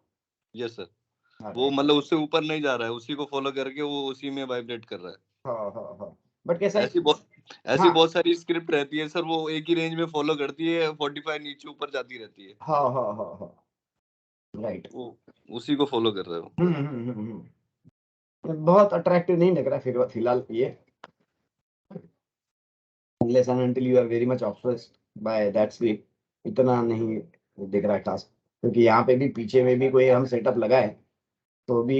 Yes sir. हाँ वो राइट। मतलब उससे ऊपर नहीं जा रहा है, उसी को फॉलो करके वो उसी में वाइब्रेट कर रहा है। हाँ हाँ हाँ, बट कैसा है। ऐसी हाँ बहुत सारी स्क्रिप्ट रहती है सर, वो एक ही रेंज में फॉलो करती है, 45 नीचे ऊपर जाती रहती है। हाँ हाँ हाँ हाँ, राइट। वो उसी को फॉलो कर रहा है वो। बहुत अट्रैक्टिव नहीं लग रहा फिर फिलहाल ये, unless and until you are very much obsessed by that script, इतना नहीं दिख रहा है खास, क्योंकि यहाँ पे भी पीछे में भी कोई हम सेटअप लगाए तो भी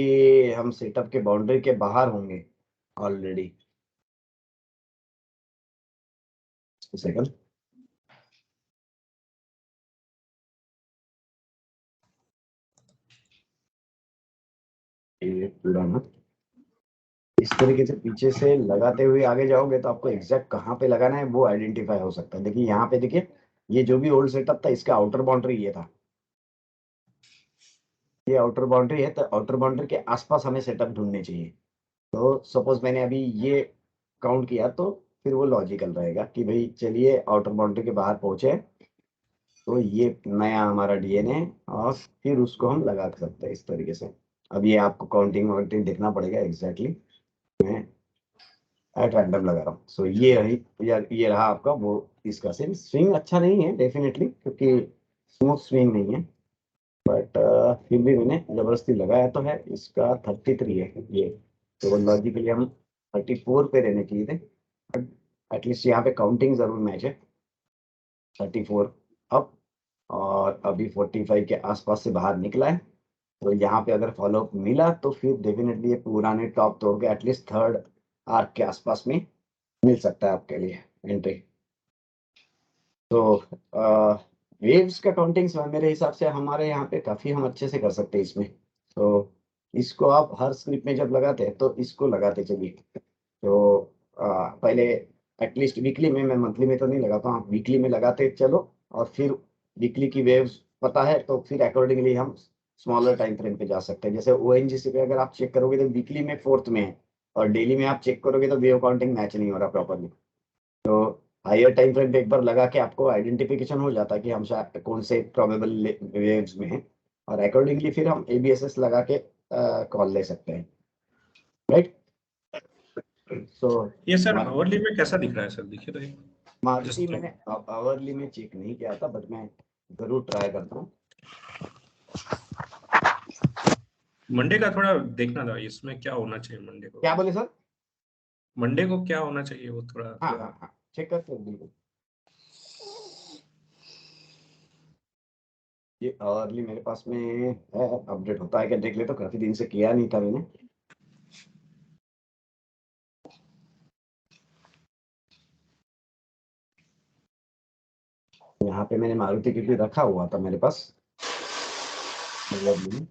हम सेटअप के बाउंड्री के बाहर होंगे ऑलरेडी। सेकंड, ये पूरा ना इस तरीके से पीछे से लगाते हुए आगे जाओगे तो आपको एग्जैक्ट कहाँ पे लगाना है वो आइडेंटिफाई हो सकता है। देखिए यहाँ पे, देखिए ये जो भी ओल्ड सेटअप था इसका आउटर बाउंड्री ये था, ये आउटर बाउंड्री है, तो आउटर बाउंड्री के आसपास हमें सेटअप ढूंढने चाहिए। तो सपोज मैंने अभी ये काउंट किया तो फिर वो लॉजिकल रहेगा कि भाई चलिए आउटर बाउंड्री के बाहर पहुंचे तो ये नया हमारा डीएनए, और फिर उसको हम लगा सकते हैं इस तरीके से। अब ये आपको काउंटिंग वाउंटिंग देखना पड़ेगा एग्जैक्टली, मैं एट रैंडम लगा रहा हूँ। सो ये रही, ये रहा आपका वो, इसका सिर्फ स्विंग अच्छा नहीं है डेफिनेटली, क्योंकि स्मूथ स्विंग नहीं है, बट फिर भी मैंने जबरदस्ती लगाया तो है। इसका 33 है ये, तो लॉजिकली हम 34 पे रहने चाहिए थे, बट एटलीस्ट यहाँ पे काउंटिंग जरूर मैच है। 34 अप, और अभी 45 के आसपास से बाहर निकला है, तो यहाँ पे अगर फॉलोअप मिला तो फिर डेफिनेटली ये पुराने टॉप तोड़ के एटलीस्ट थर्ड आर्क के आसपास में मिल सकता है आपके लिए एंट्री। तो वेव्स का काउंटिंग मेरे हिसाब से हमारे यहाँ पे काफी हम अच्छे से कर सकते हैं इसमें। तो इसको आप हर स्क्रिप्ट में जब लगाते हैं तो इसको लगाते चलिए। तो पहले एटलीस्ट वीकली में, मैं मंथली में तो नहीं लगाता हूँ, आप वीकली में लगाते चलो, और फिर वीकली की वेव्स पता है तो फिर अकॉर्डिंगली हम स्मॉलर टाइम फ्रेम पे जा सकते हैं। जैसे ओएनजीसी पे अगर आप चेक करोगे तो वीकली में 4th में है, और डेली में आप चेक करोगे तो वेव काउंटिंग मैच नहीं हो रहा प्रॉपरली। तो हायर टाइम फ्रेम पे एक बार लगा के आपको आइडेंटिफिकेशन हो जाता है कि हम शायद कौन से प्रोबेबल वेव्स में हैं, और अकॉर्डिंगली फिर हम एबीएसएस लगा के कॉल ले सकते हैं, राइट। सो ये सर आवरली में कैसा दिख रहा है सर, देखिए तो एक मारुति just मैंने आवरली में चेक नहीं किया था, बट मैं जरूर ट्राई करता हूँ। मंडे का थोड़ा देखना था, इसमें क्या होना चाहिए मंडे को, क्या बोले सर? मंडे को क्या होना चाहिए वो थोड़ा। हाँ हाँ हाँ, चेक करते हैं बिल्कुल। ये आवरली मेरे पास में है, अपडेट होता है क्या देख ले, तो काफी दिन से किया नहीं था मैंने। यहाँ पे मैंने मारुति क्योंकि रखा हुआ था मेरे पास आवरली में।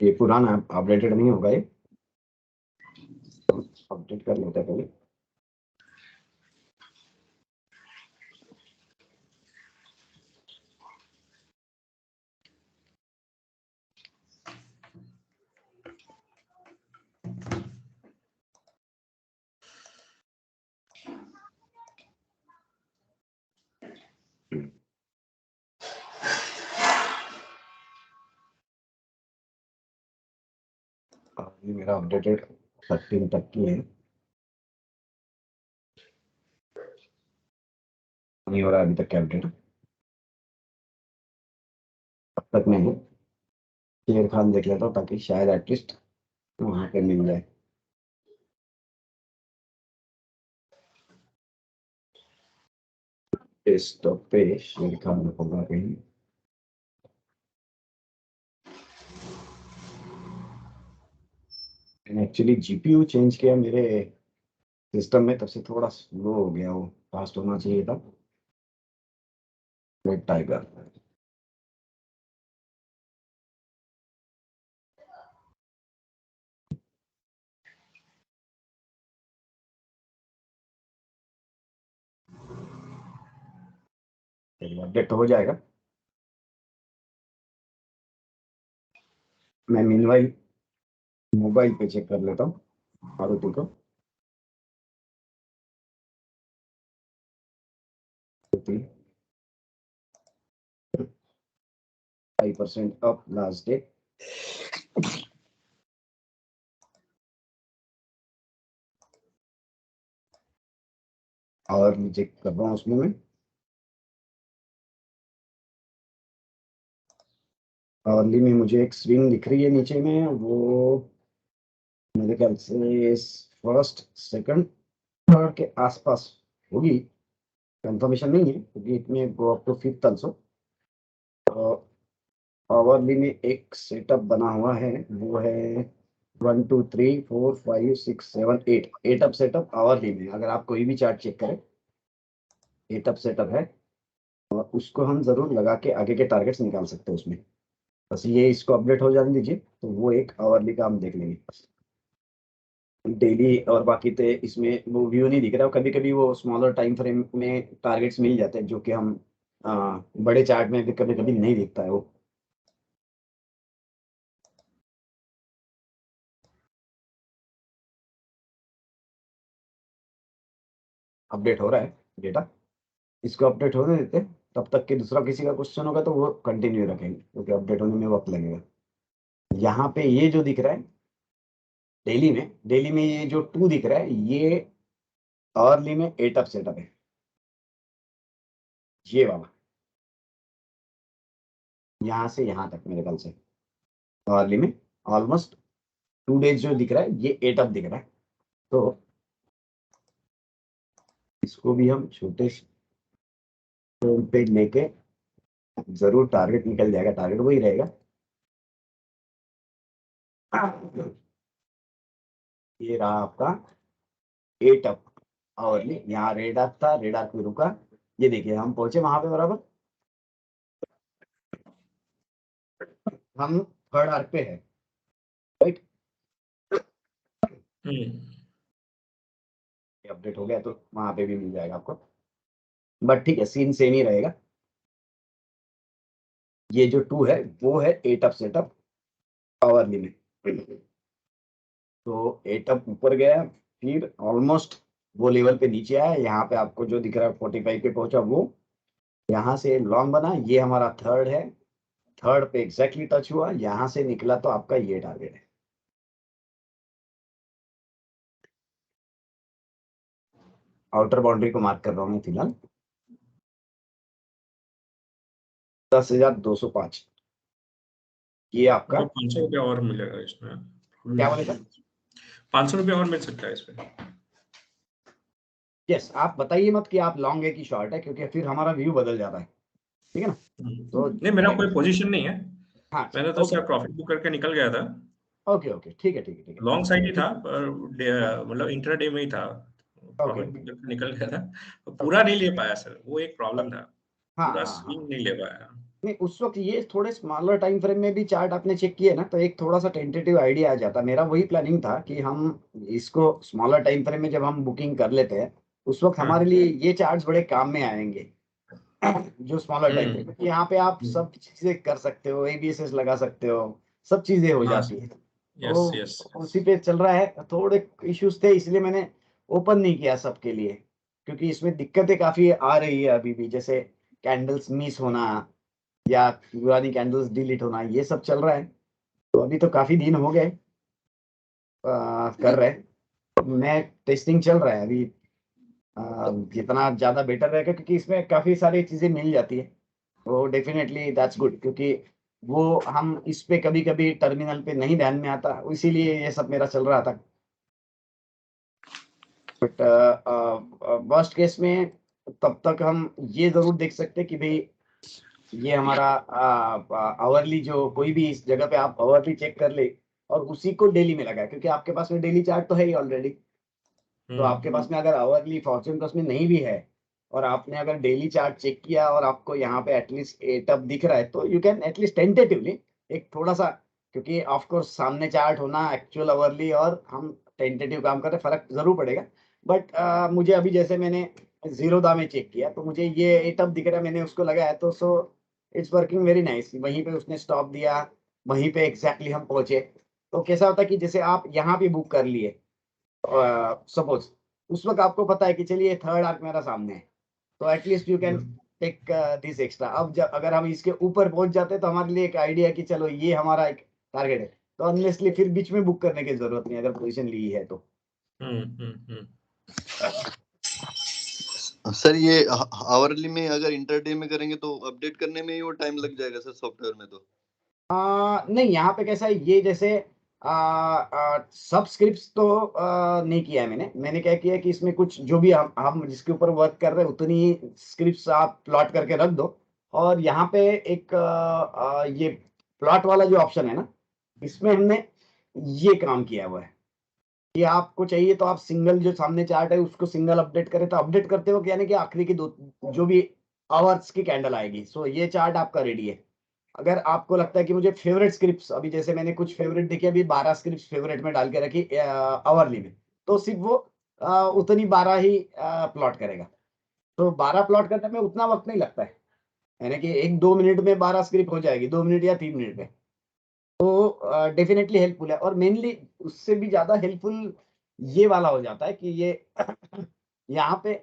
ये पुराना अपडेटेड नहीं होगा ये। अपडेट कर लेते हैं पहले। ये मेरा अपडेटेड 13 तक की है, नहीं हो रहा अभी तक क्या अपडेट। तब तक मैं शेर खान देख लेता हूँ ताकि शायद एटलीस्ट वहां पे मिल जाए। डेस्कटॉप पे शेर खान होगा कहीं। एक्चुअली जीपीयू चेंज किया मेरे सिस्टम में, तब से थोड़ा स्लो हो गया, वो फास्ट होना चाहिए था। रेड टाइगर अपडेट हो जाएगा। मैं मीनवाइल मोबाइल पे चेक कर लेता हूँ मारुति को। 5% अप लास्ट डे। और मैं चेक कर रहा हूँ उसमें मैं, अर्ली में मुझे एक स्विंग दिख रही है नीचे में, वो मेरे ख्याल से फर्स्ट सेकंड थर्ड के आसपास होगी। कंफर्मेशन नहीं है क्योंकि it may go up to fifth also. Hourly में एक सेटअप बना हुआ है, वो है 1 2 3 4 5 6 7 8 8 अप सेटअप आवरली में। अगर आप कोई भी चार्ट चेक करें 8 अप सेटअप है, और उसको हम जरूर लगा के आगे के टारगेट्स निकाल सकते हैं उसमें। बस ये इसको अपडेट हो जाने दीजिए, तो वो एक आवरली का हम देख लेंगे। डेली और बाकी तो इसमें वो व्यू नहीं दिख रहा, कभी कभी वो स्मॉलर टाइम फ्रेम में टारगेट्स मिल जाते हैं जो कि हम बड़े चार्ट में भी कभी कभी नहीं दिखता है वो। अपडेट हो रहा है डेटा, इसको अपडेट होने देते हैं। तब तक के दूसरा किसी का क्वेश्चन होगा तो वो कंटिन्यू रखेंगे क्योंकि अपडेट होने में वक्त लगेगा। यहाँ पे ये जो दिख रहा है डेली में ये जो 2 दिख रहा है, ये अर्ली में 8 अप सेटअप है, ये वाला यहाँ से यहाँ तक मेरे ख्याल से अर्ली में ऑलमोस्ट 2 डेज जो दिख रहा है ये 8 अप दिख रहा है। तो इसको भी हम छोटे पे लेके जरूर टारगेट निकल जाएगा, टारगेट वही रहेगा। ये रहा आपका 8 अप आवरली, यहाँ रेड आर्क था, रेड आर्क में रुका, ये देखिए हम पहुंचे वहां पे बराबर, हम थर्ड आर्क पे है, राइट। अपडेट हो गया तो वहां पे भी मिल जाएगा आपको, बट ठीक है सीन सेम ही रहेगा। ये जो 2 है वो है 8 अप सेटअप आवरली में। तो 8 अप ऊपर गया, फिर ऑलमोस्ट वो लेवल पे नीचे आया, यहाँ पे आपको जो दिख रहा है 45 पे पहुंचा, वो यहाँ से लॉन्ग बना, ये हमारा थर्ड है, थर्ड पे एग्जैक्टली टच हुआ, यहाँ से निकला तो आपका ये टारगेट है। आउटर बाउंड्री को मार्क कर रहा हूँ मैं फिलहाल 10,205, ये आपका 500 रुपया और मिलेगा इसमें। क्या बोलेगा? 500 रुपया और मिल सकता है इसमें। यस, आप बताइए मत कि आप लॉन्ग है कि शॉर्ट है, क्योंकि फिर हमारा व्यू बदल जाता है, ठीक है ना। तो नहीं, मेरा कोई पोजीशन नहीं है, हाँ मैंने तो सिर्फ प्रॉफिट बुक करके निकल गया था। ओके ओके ठीक है ठीक है ठीक है। लॉन्ग साइड ही था, पर मतलब इंट्राडे में ही था, प्रॉफिट बुक करके निकल गया था। पूरा नहीं ले पाया सर, वो एक प्रॉब्लम था, हाँ पूरा हाँ हाँ स्विंग नहीं ले पाया। नहीं, उस वक्त ये थोड़े स्मॉलर टाइम फ्रेम में भी चार्ट आपने चेक किया ना, तो एक थोड़ा सा टेंटेटिव आइडिया आ जाता। मेरा वही प्लानिंग था कि हम इसको स्मॉलर टाइम फ्रेम में जब हम बुकिंग कर लेते हैं उस वक्त हमारे लिए ये चार्ट्स बड़े काम में आएंगे जो स्मॉलर टाइम फ्रेम, यहाँ पे आप सब चीजें कर सकते हो, एबीएसएस लगा सकते हो, सब चीजें हो जाती है। Yes, तो yes. उसी पे चल रहा है। थोड़े इश्यूज थे इसलिए मैंने ओपन नहीं किया सबके लिए, क्योंकि इसमें दिक्कतें काफी आ रही है अभी भी, जैसे कैंडल्स मिस होना या पुरानी कैंडल्स डिलीट होना, ये सब चल रहा है। तो अभी तो काफी दिन हो गए कर रहे हैं। मैं टेस्टिंग चल रहा है अभी, जितना ज्यादा बेटर रहेगा, क्योंकि इसमें काफी सारी चीजें मिल जाती है, वो डेफिनेटली दैट्स गुड, क्योंकि वो हम इस पे कभी कभी टर्मिनल पे नहीं ध्यान में आता, इसीलिए ये सब मेरा चल रहा था। बट वर्स्ट केस में तब तक हम ये जरूर देख सकते कि भाई ये हमारा आवरली, जो कोई भी इस जगह पे आप आवरली चेक कर ले और उसी को डेली में लगाए, क्योंकि आपके पास में डेली चार्ट तो है ही ऑलरेडी। तो आपके पास में अगर आवरली फॉर्च्यून कॉस्ट में नहीं भी है और आपने अगर डेली चार्ट चेक किया और आपको यहाँ पे एटलीस्ट 8 अप दिख रहा है, तो यू कैन एटलीस्ट टेंटेटिवली एक थोड़ा सा, क्योंकि ऑफ कोर्स सामने चार्ट होना एक्चुअल आवरली और हम टेंटेटिव काम कर रहे, फर्क जरूर पड़ेगा। बट मुझे अभी जैसे मैंने जीरोधा में चेक किया तो मुझे ये 8 अप दिख रहा है, मैंने उसको लगाया, तो so it's working very nice. वहीं पे उसने स्टॉप दिया, वहीं पे एग्जैक्टली हम पहुंचे। तो कैसा होता है कि जैसे आप यहाँ पे बुक कर लिए, सपोज उस वक्त आपको पता है कि चलिए थर्ड आर्क मेरा सामने है, तो at least you can take this extra. अब जब अगर हम इसके ऊपर पहुंच जाते हैं तो हमारे लिए एक आइडिया कि चलो ये हमारा एक टारगेट है, तो अनलेसली फिर बीच में बुक करने की जरूरत नहीं अगर पोजीशन ली है तो। सर ये आवरली में अगर इंटरडे में करेंगे तो अपडेट करने में ही वो टाइम लग जाएगा सर सॉफ्टवेयर में तो? नहीं, यहाँ पे कैसा है, ये जैसे सब स्क्रिप्ट्स तो नहीं किया है मैंने क्या किया कि इसमें कुछ जो भी हम जिसके ऊपर वर्क कर रहे हैं उतनी स्क्रिप्ट्स आप प्लॉट करके रख दो। और यहाँ पे एक ये प्लॉट वाला जो ऑप्शन है ना, इसमें हमने ये काम किया हुआ है कि आपको चाहिए तो आप सिंगल जो सामने चार्ट है उसको सिंगल अपडेट करें, तो अपडेट करते हो यानी कि आखिरी की दो जो भी आवर्स की कैंडल आएगी, सो ये चार्ट आपका रेडी है। अगर आपको लगता है कि मुझे फेवरेट स्क्रिप्ट्स, अभी जैसे मैंने कुछ फेवरेट देखी, अभी 12 स्क्रिप्ट्स फेवरेट में डाल के रखी आवरली में, तो सिर्फ वो उतनी 12 ही प्लॉट करेगा। तो 12 प्लॉट करने में उतना वक्त नहीं लगता है, यानी कि 1-2 मिनट में 12 स्क्रिप्ट हो जाएगी, 2 मिनट या 3 मिनट में। तो डेफिनेटली हेल्पफुल है। और मेनली उससे भी ज्यादा हेल्पफुल ये वाला हो जाता है कि ये यहाँ पे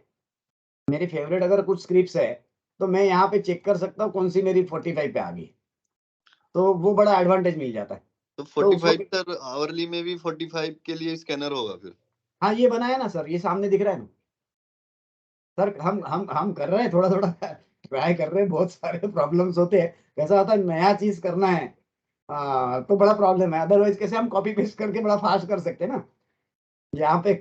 मेरी फेवरेट अगर कुछ स्क्रिप्ट्स है तो मैं यहाँ पे चेक कर सकता हूँ कौन सी मेरी 45 पे आ गई, तो वो बड़ा एडवांटेज मिल जाता है। तो 45 सर आवरली में भी 45 के लिए स्कैनर होगा फिर? हाँ, ये बनाया ना सर, ये सामने दिख रहा है ना सर। हम कर रहे हैं, थोड़ा थोड़ा ट्राई कर रहे हैं, बहुत सारे प्रॉब्लम्स होते हैं। कैसा होता है, नया चीज करना है तो बड़ा प्रॉब्लम है, अदरवाइज कैसे हम कॉपी पेस्ट करके बड़ा फास्ट कर सकते हैं ना। यहाँ पे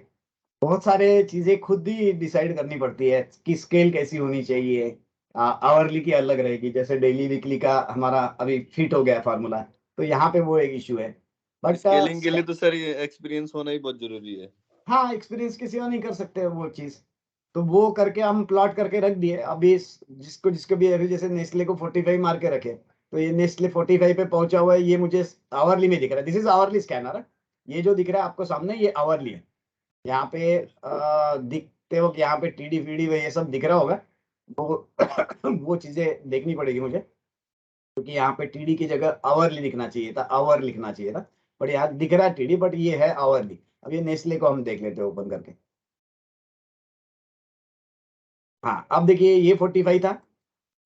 बहुत सारे चीजें खुद ही डिसाइड करनी पड़ती है कि स्केल कैसी होनी चाहिए। आवरली की अलग रहेगी, जैसे डेली वीकली का हमारा अभी फिट हो गया फार्मूला, तो यहाँ पे वो एक इश्यू है। बट स्केलिंग के लिए तो सर ये एक्सपीरियंस होना ही बहुत जरूरी है। हाँ, एक्सपीरियंस किसी और नहीं कर सकते वो चीज, तो वो करके हम प्लॉट करके रख दिए। अभी जिसको भी अभी जैसे नेस्ले को 45 मार के रखे, तो ये नेस्ले 45 पे पहुंचा हुआ है, ये मुझे आवरली में दिख रहा है। दिस इज आवरली स्कैनर, ये जो दिख रहा है आपको सामने ये आवरली है। यहाँ पे दिखते हो कि यहाँ पे टीडी फीडी ये सब दिख रहा होगा, वो वो चीजें देखनी पड़ेगी मुझे, क्योंकि यहाँ पे टीडी की जगह आवरली दिखना चाहिए था, आवर लिखना चाहिए था, बट यहाँ दिख रहा है टीडी, बट ये है आवरली। अब ये नेस्ले को हम देख लेते हैं ओपन करके। हाँ, अब देखिए ये 45 था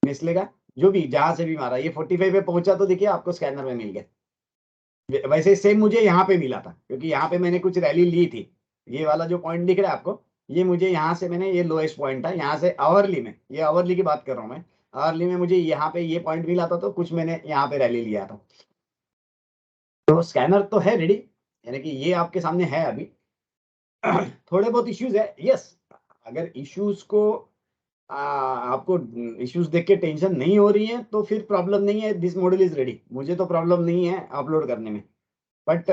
नेस्ले का, जो भी जहां से भी मारा ये 45 पे पहुंचा, तो देखिए आपको स्कैनर में मिल गया। वैसे सेम मुझे यहाँ पे मिला था, क्योंकि यहाँ पे मैंने कुछ रैली ली थी। ये वाला जो पॉइंट दिख रहा है आपको, ये मुझे यहाँ से मैंने, ये लोएस्ट पॉइंट था यहाँ से आवरली में, ये आवरली की बात कर रहा हूँ मैं। आवरली में मुझे यहाँ पे ये पॉइंट मिला था, तो कुछ मैंने यहाँ पे रैली लिया था। तो स्कैनर तो है रेडी, यानी कि ये आपके सामने है अभी। थोड़े बहुत इश्यूज है, यस। अगर इश्यूज को आपको इश्यूज देख के टेंशन नहीं हो रही है तो फिर प्रॉब्लम नहीं है, दिस मॉडल इज रेडी। मुझे तो प्रॉब्लम नहीं है अपलोड करने में, बट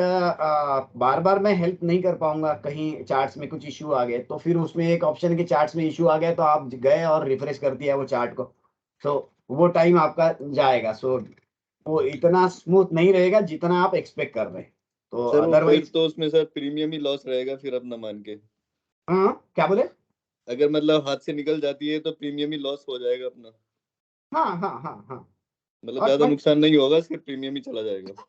बार बार मैं हेल्प नहीं कर पाऊंगा। कहीं चार्ट्स में कुछ इश्यू आ गए तो फिर उसमें एक ऑप्शन है कि चार्ट्स में इश्यू आ गया तो आप गए और रिफ्रेश कर दिया वो चार्ट को, तो वो टाइम आपका जाएगा। सो वो इतना स्मूथ नहीं रहेगा जितना आप एक्सपेक्ट कर रहे हैं। तो सर वो फिर अदरवाइज तो उसमें सर प्रीमियम ही लॉस रहेगा फिर अपना मान के। हाँ क्या बोले? अगर मतलब हाथ से निकल जाती है तो प्रीमियम ही लॉस हो जाएगा अपना। हाँ हाँ हाँ हाँ। मतलब और ज्यादा बट नुकसान नहीं होगा, सिर्फ प्रीमियम ही चला जाएगा।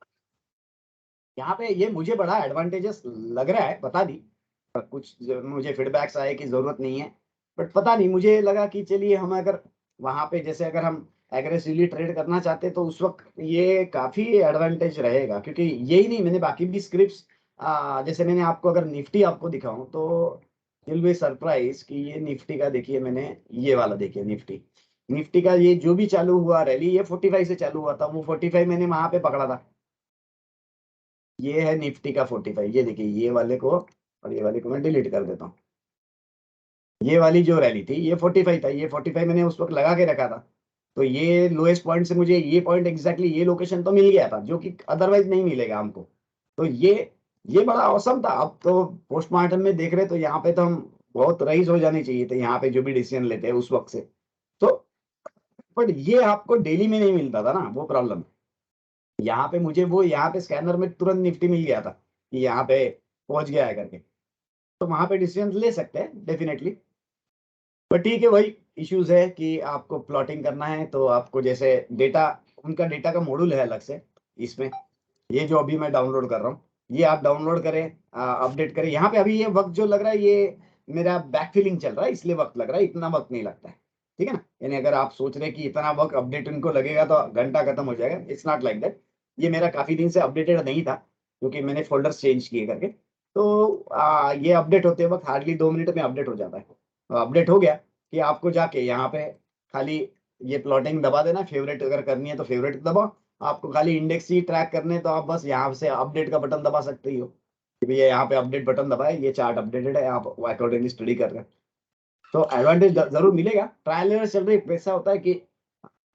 यहाँ पे ये मुझे बड़ा एडवांटेजेस लग रहा है, पता नहीं, कुछ मुझे फीडबैक्स आए कि जरूरत नहीं है, बट पता नहीं, मुझे लगा कि चलिए हम अगर वहां पे जैसे अगर हम एग्रेसिवली ट्रेड करना चाहते तो उस वक्त ये काफी एडवांटेज रहेगा। क्योंकि यही नहीं, मैंने बाकी भी स्क्रिप्ट्स जैसे मैंने आपको अगर निफ्टी आपको दिखाऊं तो विल बी सरप्राइज कि ये निफ्टी का देखिए, मैंने ये वाला देखिए निफ्टी, निफ्टी का ये जो भी चालू हुआ रैली ये 45 से चालू हुआ था, वो 45 मैंने वहां पे पकड़ा था। ये है निफ्टी का 45, ये देखिए ये वाले को, और ये वाले को मैं डिलीट कर देता हूँ। ये वाली जो रैली थी ये 45 था, ये 45 मैंने उस वक्त लगा के रखा था। तो ये लोएस्ट पॉइंट से मुझे ये पॉइंट एग्जैक्टली ये लोकेशन तो मिल गया था जो कि अदरवाइज नहीं मिलेगा हमको। तो ये बड़ा औसम था। अब तो पोस्टमार्टम में देख रहे तो यहाँ पे तो हम बहुत रईस हो जाने चाहिए थे यहाँ पे जो भी डिसीजन लेते हैं उस वक्त से। तो बट ये आपको डेली में नहीं मिलता था ना, वो प्रॉब्लम। यहाँ पे मुझे वो यहाँ पे स्कैनर में तुरंत निफ्टी मिल गया था कि यहाँ पे पहुंच गया है करके, तो वहां पे डिसीजन ले सकते हैं डेफिनेटली। पर ठीक है, वही इश्यूज है कि आपको प्लॉटिंग करना है तो आपको जैसे डेटा, उनका डेटा का मॉड्यूल है अलग से इसमें। ये जो अभी मैं डाउनलोड कर रहा हूँ ये आप डाउनलोड करें, अपडेट करें। यहाँ पे अभी ये वक्त जो लग रहा है ये मेरा बैक फिलिंग चल रहा है इसलिए वक्त लग रहा है, इतना वक्त नहीं लगता है। ठीक है ना, यानी अगर आप सोच रहे हैं कि इतना वक्त अपडेट इनको लगेगा तो घंटा खत्म हो जाएगा, इट्स नॉट लाइक दैट। ये मेरा काफी दिन से अपडेटेड नहीं था क्योंकि मैंने फोल्डर्स चेंज किए करके। तो ये अपडेट होते वक्त हार्डली 2 मिनट में अपडेट हो जाता है। अपडेट हो गया कि आपको जाके यहाँ पे खाली ये प्लॉटिंग दबा देना, फेवरेट अगर करनी है तो फेवरेट दबाओ। आपको खाली इंडेक्स ही ट्रैक करने तो आप बस यहाँ से अपडेट का बटन दबा सकते ही हो कि भैया यहाँ पे अपडेट बटन दबाए, ये चार्ट अपडेटेड है, आप अकॉर्डिंगली स्टडी कर रहे हैं। तो एडवांटेज जरूर मिलेगा। ट्रायल एंड चल रही, ऐसा होता है कि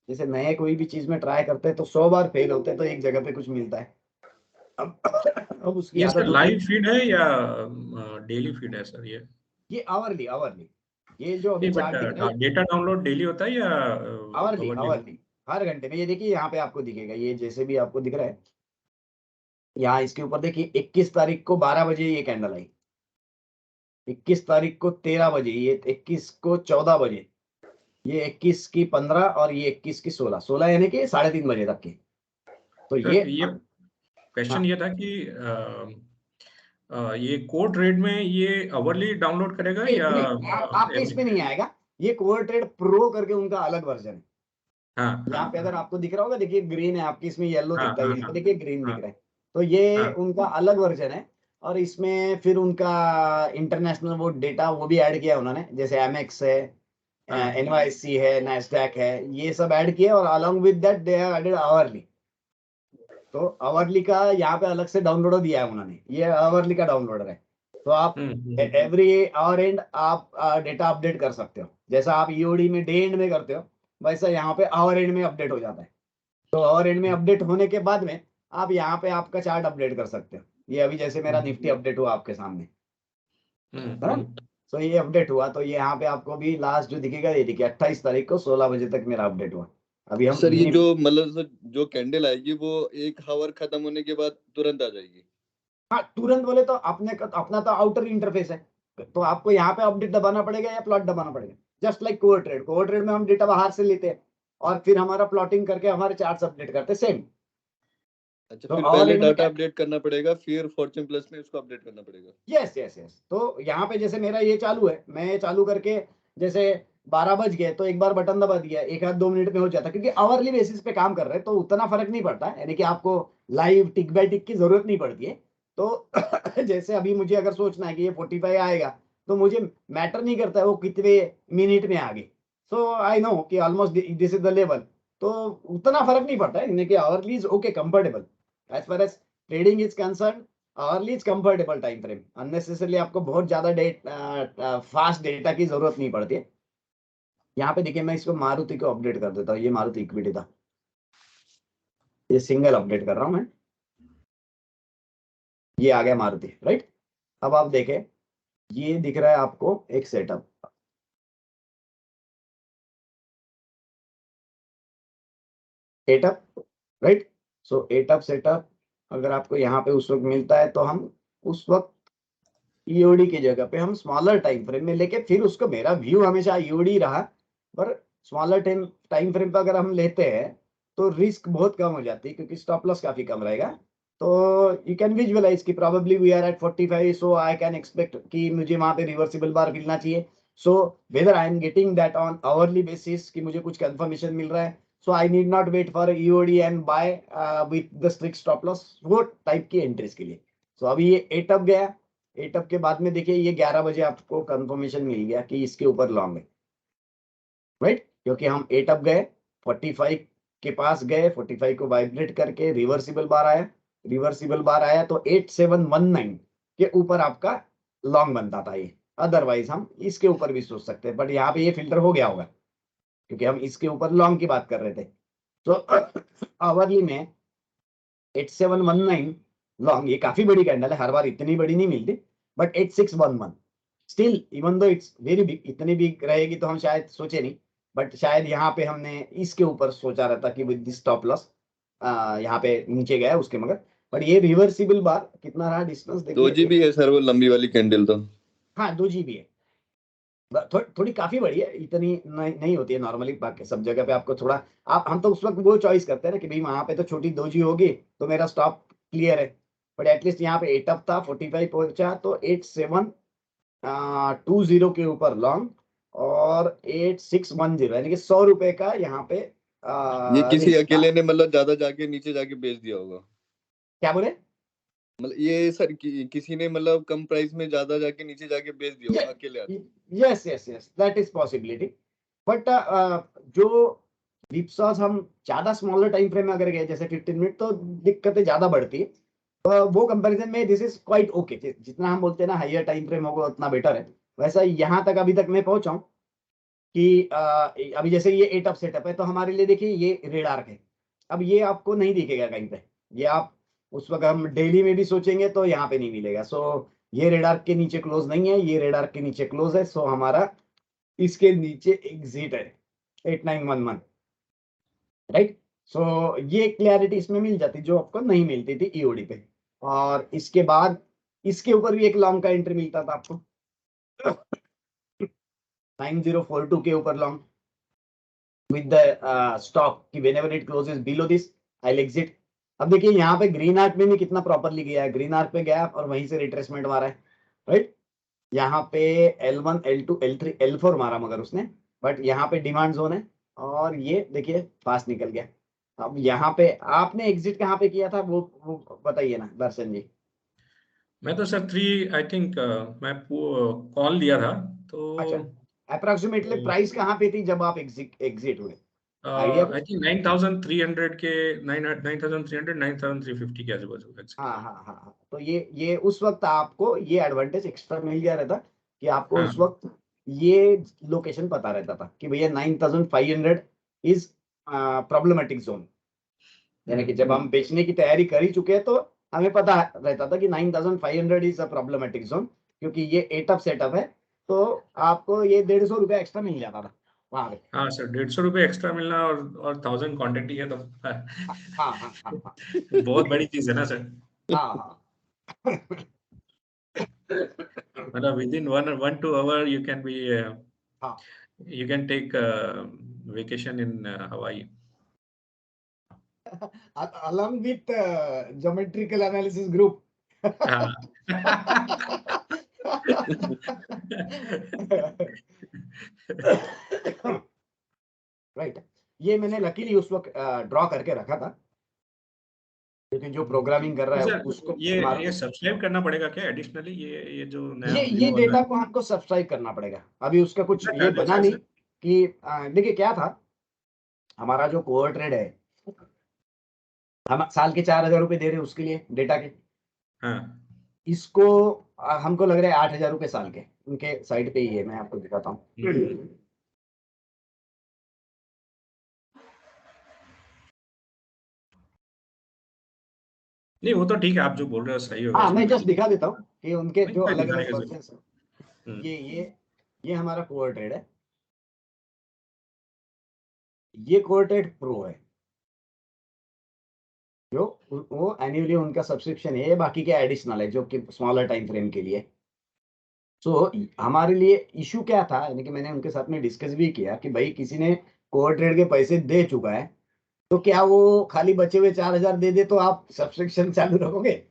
जैसे नए कोई भी चीज में ट्राई करते हैं तो 100 बार फेल होते हैं तो एक जगह पे कुछ मिलता है। अब उसकी ये आदत सर होती है। लाइव फीड है या डेली फीड है सर ये? ये आवरली आवरली, ये जो अभी नहीं बट चार्ट दिख रहा है डेटा डाउनलोड डेली होता है या आवरली आवरली? आवरली, हर घंटे में। ये देखिए यहाँ पे आपको दिखेगा, ये जैसे भी आपको दिख रहा है यहाँ इसके ऊपर देखिए 21 तारीख को 12 बजे ये कैंडल आई, 21 तारीख को 13 बजे, ये 21 को 14 बजे, ये 21 की 15 और ये 21 की 16 यानी कि 3:30 बजे तक की। तो सर ये ये क्वेश्चन हाँ, ये था कि ये कोड ट्रेड में ये आवरली डाउनलोड करेगा नहीं या नहीं आपके एवरी? इसमें नहीं आएगा। ये कोर ट्रेड प्रो करके उनका अलग वर्जन है। हाँ हाँ यहाँ पे अगर हाँ आपको दिख रहा होगा देखिए ग्रीन है आपकी, इसमें येलो हाँ दिखता है, हाँ यहाँ पे हाँ देखिए ग्रीन दिख हाँ रहा है। तो ये हाँ उनका अलग वर्जन है। और इसमें फिर उनका इंटरनेशनल वो डेटा वो भी ऐड किया उन्होंने, जैसे एमएक्स है, हाँ एनवाईसी है, नैस्डैक है, ये सब ऐड किया और along with that they have added hourly. तो आवरली का यहाँ पे अलग से डाउनलोड दिया है उन्होंने, ये आवरली का डाउनलोडर है। तो आप हम्म। एवरी आवर एंड आप डेटा अपडेट कर सकते हो, जैसा आप ईओडी में डे एंड में करते हो वैसा यहाँ पे आवर एंड में अपडेट हो जाता है। तो आवर एंड में अपडेट होने के बाद में आप यहाँ पे आपका चार्ट अपडेट कर सकते हो। ये अभी जैसे मेरा निफ्टी अपडेट हुआ आपके सामने, है ना? हम्म। तो ये अपडेट हुआ तो ये यहाँ पे आपको भी लास्ट जो दिखेगा ये देखिए 28 तारीख को 16 बजे तक मेरा अपडेट हुआ। अभी हम सर ये जो मतलब सर जो कैंडल आएगी वो 1 आवर खत्म होने के बाद तुरंत आ जाएगी? हाँ तुरंत बोले तो अपना तो आउटर इंटरफेस है, तो आपको यहाँ पे अपडेट दबाना पड़ेगा या प्लॉट दबाना पड़ेगा। जस्ट लाइक कोर ट्रेड में हम डेटा बाहर से लेते हैं और फिर हमारा प्लॉटिंग करके हमारे चार्ट्स अपडेट करते हैं सेम। अच्छा, तो फिर आवर पहले एंड में डाटा अपडेट करना पड़ेगा फिर फॉर्च्यून प्लस में उसको अपडेट करना पड़ेगा? Yes yes yes. तो यहाँ पे जैसे मेरा ये चालू है, मैं ये चालू करके जैसे 12 बज गए तो एक बार बटन दबा दिया, एक आध 2 मिनट में हो जाता, क्योंकि आवरली बेसिस पे काम कर रहे हैं तो उतना फर्क नहीं पड़ता है, यानी कि आपको लाइव टिक बाय टिक की जरूरत नहीं पड़ती है। तो जैसे अभी मुझे अगर सोचना है कि ये 45 आएगा तो मुझे मैटर नहीं करता है वो कितने मिनट में आ गए। सो आई नो कि almost this is the level. तो उतना फर्क नहीं पड़ता है, यानी कि hourly is okay comfortable as far as trading is concern. Early is comfortable time frame, unnecessarily आपको बहुत ज्यादा फास्ट डेटा की जरूरत नहीं पड़ती है। यहाँ पे देखिए मैं इसको मारुति को अपडेट कर देता हूँ, ये मारुति इक्विटी था, ये सिंगल अपडेट कर रहा हूँ मैं, ये आ गया मारुति राइट। अब आप देखें ये दिख रहा है आपको एक सेटअप, एटअप, राइट। सो एटअप सेटअप अगर आपको यहाँ पे उस वक्त मिलता है तो हम उस वक्त ईओडी की जगह पे हम स्मॉलर टाइम फ्रेम में लेके, फिर उसको, मेरा व्यू हमेशा ईओडी रहा, पर स्मॉलर टाइम फ्रेम पर अगर हम लेते हैं तो रिस्क बहुत कम हो जाती है क्योंकि स्टॉप लॉस काफी कम रहेगा। तो यू कैन विजुअलाइज कि probably we are at 45, so I can expect कि मुझे वहां पे रिवर्सिबल बार मिलना चाहिए। So whether I am getting that on hourly basis कि मुझे कुछ कंफर्मेशन मिल रहा है, so I need not wait for EOD and buy with the strict stop loss, वो टाइप की एंट्रीज के लिए। सो अभी ये एटअप गया, एटअप के बाद में देखिए ये 11 बजे आपको कंफर्मेशन मिल गया कि इसके ऊपर लॉन्ग है, राइट। क्योंकि हम एटअप गए, 45 के पास गए, 45 को वाइब्रेट करके रिवर्सिबल बार आया, रिवर्सिबल बार आया तो 8719 के ऊपर आपका लॉन्ग बनता था ये। अदरवाइज हम इसके ऊपर भी सोच सकते हैं, बट यहाँ पे ये फिल्टर हो गया होगा क्योंकि हम इसके ऊपर लॉन्ग की बात कर रहे थे। तो आवरली में 8719 लॉन्ग, ये काफी बड़ी कैंडल है, हर बार इतनी बड़ी नहीं मिलती, but 8611 still even though it's very big, इतनी बिग रहेगी तो हम शायद सोचे नहीं, बट शायद यहाँ पे हमने इसके ऊपर सोचा रहता कि विद दिस स्टॉप लॉस यहाँ पे नीचे गया उसके, मगर बट ये रिवर्सिबल बार कितना रहा डिस्टेंस 2 देखिए। GB है सर वो लंबी वाली कैंडल तो। हाँ 2 GB है, थोड़ी काफी बड़ी है, इतनी नहीं होती है नॉर्मली, बाकी सब जगह पे आपको थोड़ा, आप हम तो उस वक्त वो चॉइस करते हैं ना कि भाई वहां पे तो छोटी 2G होगी तो मेरा स्टॉप क्लियर है, बट एटलीस्ट यहाँ पे एटअप था, 45 पहुंचा तो 8720 के ऊपर लॉन्ग और 8610 यानी कि 100 रुपए का यहाँ पे ये किसी risk था। अकेले ने मतलब ज्यादा जाके नीचे जाके बेच दिया होगा, क्या बोले? मतलब ये सर किसी ने मतलब कम प्राइस में ज्यादा जाके नीचे जाके बेच दिया होगा अकेले आदमी। Yes yes yes, that is possibility, but जो विप्सॉस हम ज्यादा स्मॉलर टाइम फ्रेम में अगर गए जैसे 15 मिनट तो दिक्कतें ज्यादा बढ़ती है, वो कंपैरिजन में दिस इज क्वाइट ओके। जितना हम बोलते हैं ना हाइयर टाइम फ्रेम होगा उतना बेटर है, वैसा यहाँ तक अभी तक मैं पहुंचा हूँ कि अभी जैसे ये एटअप सेटअप है तो हमारे लिए देखिए ये रेड आर्क है, अब ये आपको नहीं दिखेगा कहीं पे, ये आप उस वक्त हम डेली में भी सोचेंगे तो यहाँ पे नहीं मिलेगा। सो ये रेड आर्क के नीचे क्लोज नहीं है, ये रेड आर्क के नीचे क्लोज है, सो हमारा इसके नीचे एग्जिट है 8911, राइट। सो ये क्लैरिटी इसमें मिल जाती जो आपको नहीं मिलती थी ईओडी पे। और इसके बाद इसके ऊपर भी एक लॉन्ग का एंट्री मिलता था आपको 9042 के ऊपर लॉन्ग विद द स्टॉप कि whenever it closes below this I will exit. अब देखिए यहाँ पे ग्रीन आर्क में भी कितना प्रॉपरली गया है, ग्रीन आर्क पे गया और वहीं से रिट्रेसमेंट मारा है, राइट। यहाँ पे L1 L2 L3 L4 मारा मगर उसने, बट यहाँ पे डिमांड जोन है और ये देखिए फास्ट निकल गया। अब यहाँ पे आपने एग्जिट कहाँ पे किया था वो बताइए ना दर्शन जी। मैं तो सर 3 आई थिंक मैं कॉल दिया था तो अच्छा, अप्रोक्सीमेटली प्राइस कहाँ पे थी जब आप एग्जिट हुए? आइडिया आई थिंक 9300 के 9300 9350 के आजू-बाजू है। हाँ, तो ये उस वक्त आपको ये एडवांटेज एक्स्ट्रा मिल गया रहता कि आपको उस हाँ वक्त ये लोकेशन पता रहता था कि भैया 9500 इज प्रॉब्लमेटिक जोन, यानी कि जब हम बेचने की तैयारी कर ही चुके हैं तो हमें पता रहता था कि 9500 इज अ प्रॉब्लमेटिक जोन, क्योंकि ये एटअप सेटअप है तो आपको ये 150 रुपया एक्स्ट्रा मिल जाता था वहां पे। हाँ सर 150 रुपये एक्स्ट्रा मिलना और 1000 क्वांटिटी है तो हाँ बहुत बड़ी चीज है ना सर। हाँ मतलब within 1-2 hour you can be हाँ you can take vacation in Hawaii. along with geometrical analysis group. हाँ राइट, ये मैंने लकीली उस वक्त ड्रॉ करके रखा था क्योंकि जो प्रोग्रामिंग कर रहा है सर उसको ये सब्सक्राइब करना पड़ेगा क्या एडिशनली ये जो नया ये व्यू वाला डेटा को हमको सब्सक्राइब करना पड़ेगा। अभी उसका कुछ कितना ये चार्जेस बना है नहीं सर? कि देखिए क्या था, हमारा जो कोर ट्रेड है हम साल के 4000 रुपए दे रहे हैं उसके लिए डेटा के, हाँ इसको हमको लग रहा है 8000 रुपए साल के, उनके साइड पे ही है, मैं आपको दिखाता हूँ। नहीं वो तो ठीक है आप जो बोल रहे हो सही होगा हाँ उसमें मैं कोई जस्ट दिखा देता हूँ कि उनके जो कोई अलग अलग दिखाएगा वर्जन है। हम्म, ये हमारा कोर ट्रेड है, ये कोर ट्रेड प्रो है, जो वो एनुअली उनका सब्सक्रिप्शन है, बाकी के एडिशनल है जो कि स्मॉलर टाइम फ्रेम के लिए। सो हमारे लिए इशू क्या था, यानी कि मैंने उनके साथ में डिस्कस भी किया कि भाई किसी ने कोर ट्रेड के पैसे दे चुका है, तो क्या वो खाली बचे हुए 4000 दे दे तो आप सब्सक्रिप्शन चालू रखोगे?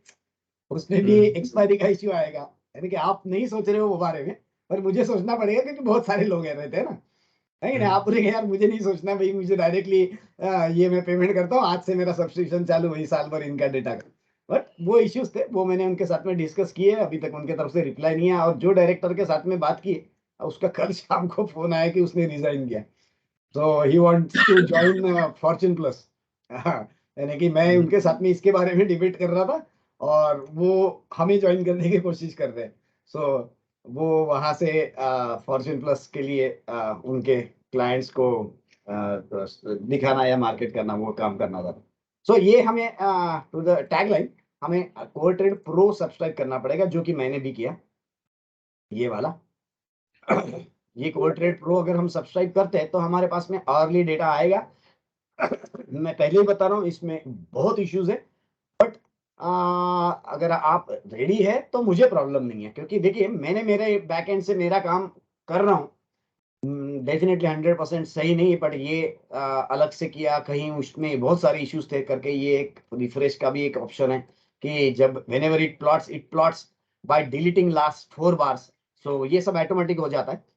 उसमें भी एक्सपायरी का इश्यू आएगा। यानी कि आप नहीं सोच रहे हो वो बारे में, पर मुझे सोचना पड़ेगा क्योंकि बहुत सारे लोग हैं रहते हैं ना, है कि नहीं? आप बोलेंगे यार मुझे नहीं सोचना भाई, मुझे डायरेक्टली ये मैं पेमेंट करता हूँ, आज से मेरा सब्सक्रिप्शन चालू, वही साल भर इनका डेटा का। बट वो इश्यूज थे, वो मैंने उनके साथ में डिस्कस किए, अभी तक उनके तरफ से रिप्लाई नहीं आया। और जो डायरेक्टर के साथ में बात की, उसका कल शाम को फोन आया कि उसने रिजाइन किया। So he wants to join Fortune Plus. यानी कि मैं उनके साथ में इसके बारे में डिबेट कर रहा था और वो हमें ज्वाइन करने की कोशिश कर रहे हैं। सो वो वहां से फॉर्च्यून प्लस के लिए उनके क्लाइंट्स को दिखाना या मार्केट करना, वो काम करना था। सो ये हमें टू द टैगलाइन, हमें कोर ट्रेड प्रो सब्सक्राइब करना पड़ेगा, जो कि मैंने भी किया, ये वाला। ये कोर ट्रेड प्रो अगर हम सब्सक्राइब करते हैं तो हमारे पास में अर्ली डेटा आएगा। मैं पहले ही बता रहा हूँ इसमें बहुत इश्यूज है, बट अगर आप रेडी है तो मुझे प्रॉब्लम नहीं है, क्योंकि देखिए मैंने मेरे बैक एंड से मेरा काम कर रहा हूँ। डेफिनेटली 100% सही नहीं, बट ये अलग से किया, कहीं उसमें बहुत सारे इश्यूज थे करके ये एक रिफ्रेश का भी एक ऑप्शन है कि जब whenever it plots by deleting last 4 bars, so ये सब ऑटोमेटिक हो जाता है।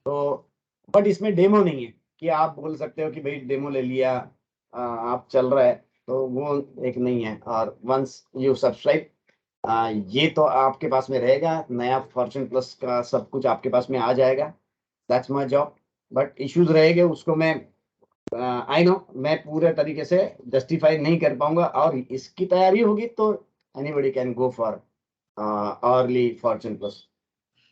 तो बट इसमें डेमो नहीं है कि आप बोल सकते हो कि भाई डेमो ले लिया, आप चल रहा है, तो वो एक नहीं है। और वंस यू सब्सक्राइब, ये तो आपके पास में रहेगा, नया फॉर्च्यून प्लस का सब कुछ आपके पास में आ जाएगा। That's my job. But issues रहेंगे, उसको मैं आई नो मैं पूरे तरीके से जस्टिफाई नहीं कर पाऊंगा, और इसकी तैयारी होगी तो anybody can go for early Fortune plus,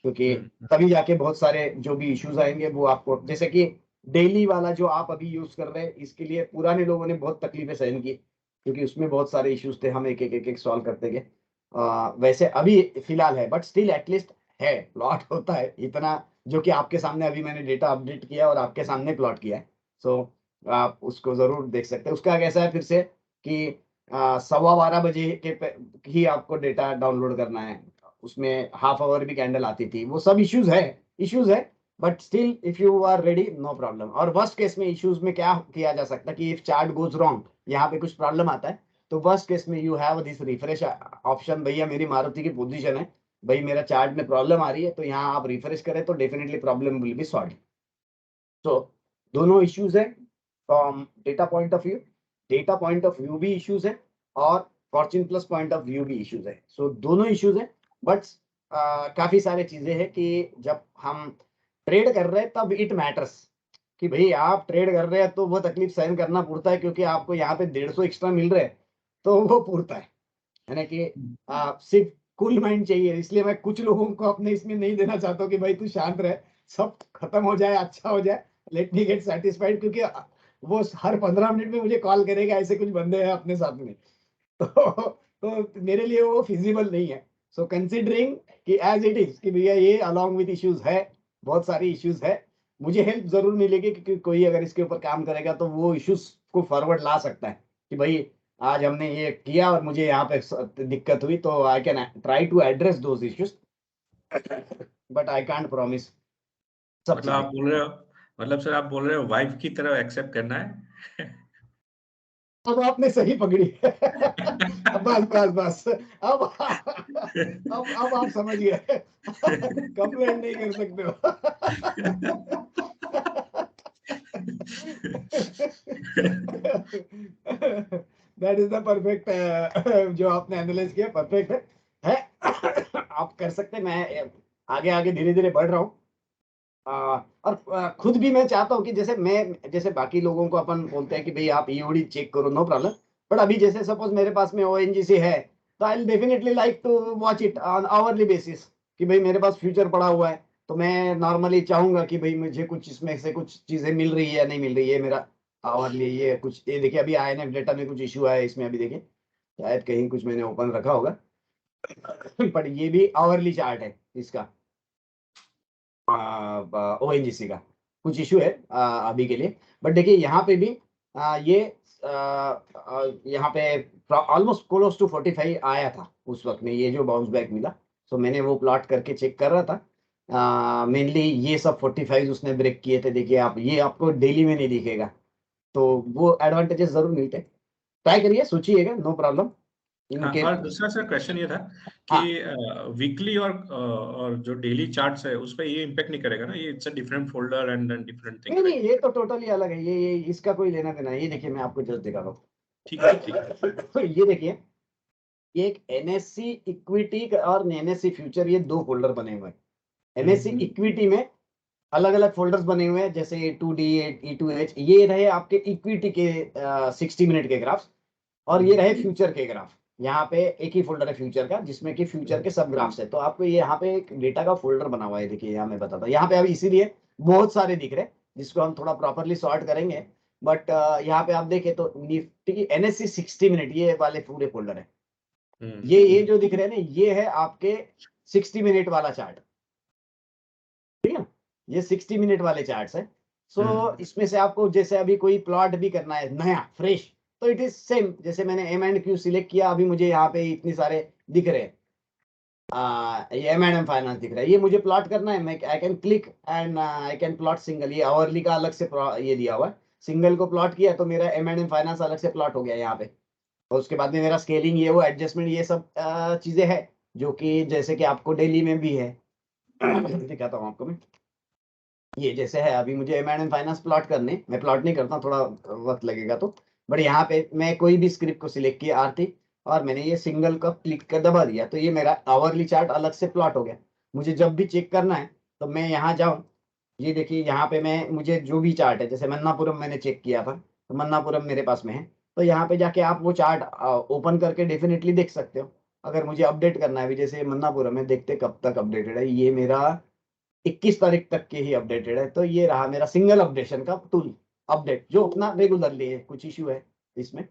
क्योंकि तभी जाके बहुत सारे जो भी इश्यूज आएंगे वो आपको, जैसे कि डेली वाला जो आप अभी यूज कर रहे हैं, इसके लिए पुराने लोगों ने बहुत तकलीफें सहन की, क्योंकि उसमें बहुत सारे इश्यूज थे, हम एक सॉल्व करते गए। वैसे अभी फिलहाल है, बट स्टिल एटलीस्ट है, प्लॉट होता है इतना, जो कि आपके सामने अभी मैंने डेटा अपडेट किया और आपके सामने प्लॉट किया है। सो आप उसको जरूर देख सकते हैं। उसका कैसा है फिर से कि 12:15 बजे ही आपको डेटा डाउनलोड करना है, उसमें हाफ आवर भी कैंडल आती थी, वो सब इश्यूज है। But still if you are ready, no problem. और वर्स्ट केस में इश्यूज में क्या किया जा सकता है कि इफ चार्ट गोज रॉन्ग, यहाँ पे कुछ प्रॉब्लम आता है, तो वर्स्ट केस में you have this refresh option. भैया मेरी मारुति की पोजीशन है, भाई मेरा चार्ट में प्रॉब्लम आ रही है, तो यहाँ आप रिफ्रेश करें तो definitely problem will be solve. तो दोनों इश्यूज है from data point of view भी इश्यूज है, और Fortune plus point of view भी इश्यूज है। सो दोनों इश्यूज है, बट काफी सारे चीजें हैं कि जब हम ट्रेड कर रहे हैं तब इट मैटर्स, कि भाई आप ट्रेड कर रहे हैं तो वो तकलीफ सहन करना पड़ता है, क्योंकि आपको यहाँ पे 150 एक्स्ट्रा मिल रहे हैं, तो वो पूरता है। यानी कि सिर्फ कूल माइंड चाहिए। इसलिए मैं कुछ लोगों को अपने इसमें नहीं देना चाहता हूँ कि भाई तू शांत रहे, सब खत्म हो जाए, अच्छा हो जाए, लेट मी गेट सेटिस्फाइड, क्योंकि वो हर 15 मिनट में मुझे कॉल करेगा, ऐसे कुछ बंदे हैं अपने साथ में। तो मेरे लिए वो फिजिबल नहीं है। सो कंसिडरिंग कि एज इट इज कि भैया ये अलॉन्ग विद इश्यूज है, बहुत सारी इश्यूज है, मुझे हेल्प जरूर मिलेगी, क्योंकि कोई अगर इसके ऊपर काम करेगा तो वो इश्यूज को फॉरवर्ड ला सकता है कि भाई आज हमने ये किया और मुझे यहाँ पे दिक्कत हुई, तो I can try to address those issues, but I can't promise सब मतलब आप चीजें। बोल रहे हो, मतलब सर आप बोल रहे हो वाइफ की तरह एक्सेप्ट करना है। अब आपने सही पकड़ी। बस अब आप समझ गए। कंप्लेंट नहीं कर सकते हो। दैट इज द परफेक्ट, जो आपने एनालाइज किया परफेक्ट है। आप कर सकते हैं। मैं आगे आगे धीरे धीरे बढ़ रहा हूँ, और खुद भी मैं चाहता हूँ कि जैसे बाकी लोगों को अपन बोलते हैं कि भाई आप ईओडी चेक करो, नो प्रॉब्लम, बट अभी जैसे सपोज मेरे पास में ओएनजीसी है, तो I will definitely like to watch it on hourly basis, कि भाई मेरे पास फ्यूचर पड़ा हुआ है, तो मैं नॉर्मली चाहूंगा कि भाई मुझे कुछ इसमें से कुछ चीजें मिल रही है या नहीं मिल रही है, मेरा आवरली ये कुछ, ये देखिए अभी आईएनएफ डेटा में कुछ इशू है इसमें, अभी देखिए शायद कहीं कुछ मैंने ओपन रखा होगा, बट ये भी आवरली चार्ट है इसका, ओएनजीसी का कुछ इशू है अभी के लिए। बट देखिए यहाँ पे भी ये यहाँ पे ऑलमोस्ट क्लोज टू 45 आया था उस वक्त में, ये जो बाउंस बैक मिला। सो मैंने वो प्लॉट करके चेक कर रहा था। मेनली ये सब 45 उसने ब्रेक किए थे। देखिए आप, ये आपको डेली में नहीं दिखेगा, तो वो एडवांटेजेस जरूर मिलते हैं। ट्राई करिए, सोचिएगा, नो प्रॉब्लम इनके। और दूसरा सर क्वेश्चन ये था कि वीकली और जो डेली चार्ट्स है उस पर ये इम्पेक्ट नहीं करेगा ना? ये it's a different folder and different नहीं थिंग। नहीं, ये तो टोटली अलग है। ये इसका कोई लेना देना है। ये देखिए, मैं आपको जस्ट दिखा रहा हूँ। ठीक है, ठीक है। तो ये देखिए, ये एक एनएससी इक्विटी और एनएससी फ्यूचर, ये दो फोल्डर बने हुए हैं। एनएससी इक्विटी में अलग अलग फोल्डर्स बने हुए हैं, जैसे E2D, E2H। ये रहे आपके इक्विटी के 60 मिनट के ग्राफ्स, और ये रहे फ्यूचर के ग्राफ। यहाँ पे एक ही फोल्डर है फ्यूचर का, जिसमें कि फ्यूचर के सब ग्राफ्स है। तो आपको ये यहाँ पे एक डेटा का फोल्डर बना हुआ है। देखिए यहाँ मैं बताता हूँ, यहाँ पे अभी इसीलिए बहुत सारे दिख रहे हैं, जिसको हम थोड़ा प्रॉपरली सॉर्ट करेंगे। बट यहाँ पे आप देखें तो निफ्टी NSE 60 मिनट, ये वाले पूरे फोल्डर है। ये जो दिख रहे हैं ना, ये है आपके 60 मिनट वाला चार्ट, ठीक है ना? ये 60 मिनट वाले चार्ट्स है। सो इसमें से आपको जैसे अभी कोई प्लॉट भी करना है नया फ्रेश, तो इट इज सेम। जैसे मैंने M&Q सिलेक्ट किया, अभी मुझे यहाँ पे इतने सारे दिख रहे हैं। ये M&M फाइनेंस दिख रहा है, ये मुझे प्लॉट करना है। मैं I can click and I can plot single. ये आवरली का अलग से ये दिया हुआ है। सिंगल को प्लॉट किया तो मेरा M&M फाइनेंस अलग से प्लॉट हो गया यहाँ पे। और उसके बाद में मेरा स्केलिंग, ये वो एडजस्टमेंट, ये सब चीजें हैं, जो कि जैसे कि आपको डेली में भी है। दिखाता हूँ आपको मैं। ये जैसे है, अभी मुझे M&M फाइनेंस प्लॉट करने, मैं प्लॉट नहीं करता, थोड़ा वक्त लगेगा तो। बट यहाँ पे मैं कोई भी स्क्रिप्ट को सिलेक्ट किया आरती, और मैंने ये सिंगल का क्लिक कर दबा दिया, तो ये मेरा आवरली चार्ट अलग से प्लॉट हो गया। मुझे जब भी चेक करना है तो मैं यहाँ जाऊँ। ये देखिए, यहाँ पे मैं, मुझे जो भी चार्ट है, जैसे मन्नापुरम मैंने चेक किया था, तो मन्नापुरम मेरे पास में है। तो यहाँ पे जाके आप वो चार्ट ओपन करके डेफिनेटली देख सकते हो। अगर मुझे अपडेट करना है, अभी जैसे मन्नापुरम है, देखते कब तक अपडेटेड है। ये मेरा 21 तारीख तक के ही अपडेटेड है। तो ये रहा मेरा सिंगल अपडेशन का टूल अपडेट, जो अपना रेगुलरली है। कुछ इशू है इसमें,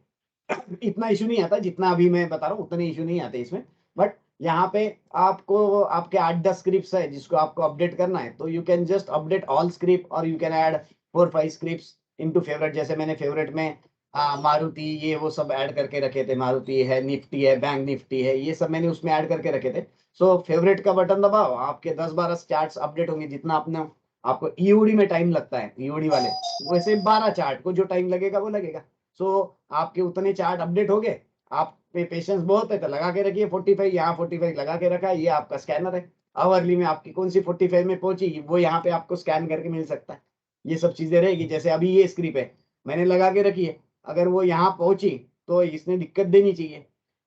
इतना इशू नहीं आता जितना अभी मैं बता रहा हूँ, उतने इशू नहीं आते इसमें। बट यहाँ पे आपको आपके 8-10 स्क्रिप्ट्स है जिसको आपको अपडेट करना है, तो you can just update all script, और you can add 4-5 scripts into favourite. जैसे मैंने फेवरेट में मारुति, ये वो सब ऐड करके रखे थे। मारुति है, निफ्टी है, बैंक निफ्टी है, ये सब मैंने उसमें ऐड करके रखे थे। सो फेवरेट का बटन दबाओ, आपके 10-12 चार्ट्स अपडेट होंगे। जितना अपने आपको EOD में टाइम लगता है, EOD वाले, वैसे 12 चार्ट को जो टाइम लगेगा वो लगेगा। सो आपके उतने चार्ट अपडेट हो गए। आप पे पेशेंस बहुत है तो लगा के रखिए 45, यहाँ 45 लगा के रखा है। ये आपका स्कैनर है, आवरली में आपकी कौन सी 45 में पहुंची, वो यहाँ पे आपको स्कैन करके मिल सकता है। ये सब चीजें रहेगी। जैसे अभी ये स्क्रिप्ट है, मैंने लगा के रखी है, अगर वो यहाँ पहुंची तो इसने दिक्कत देनी चाहिए।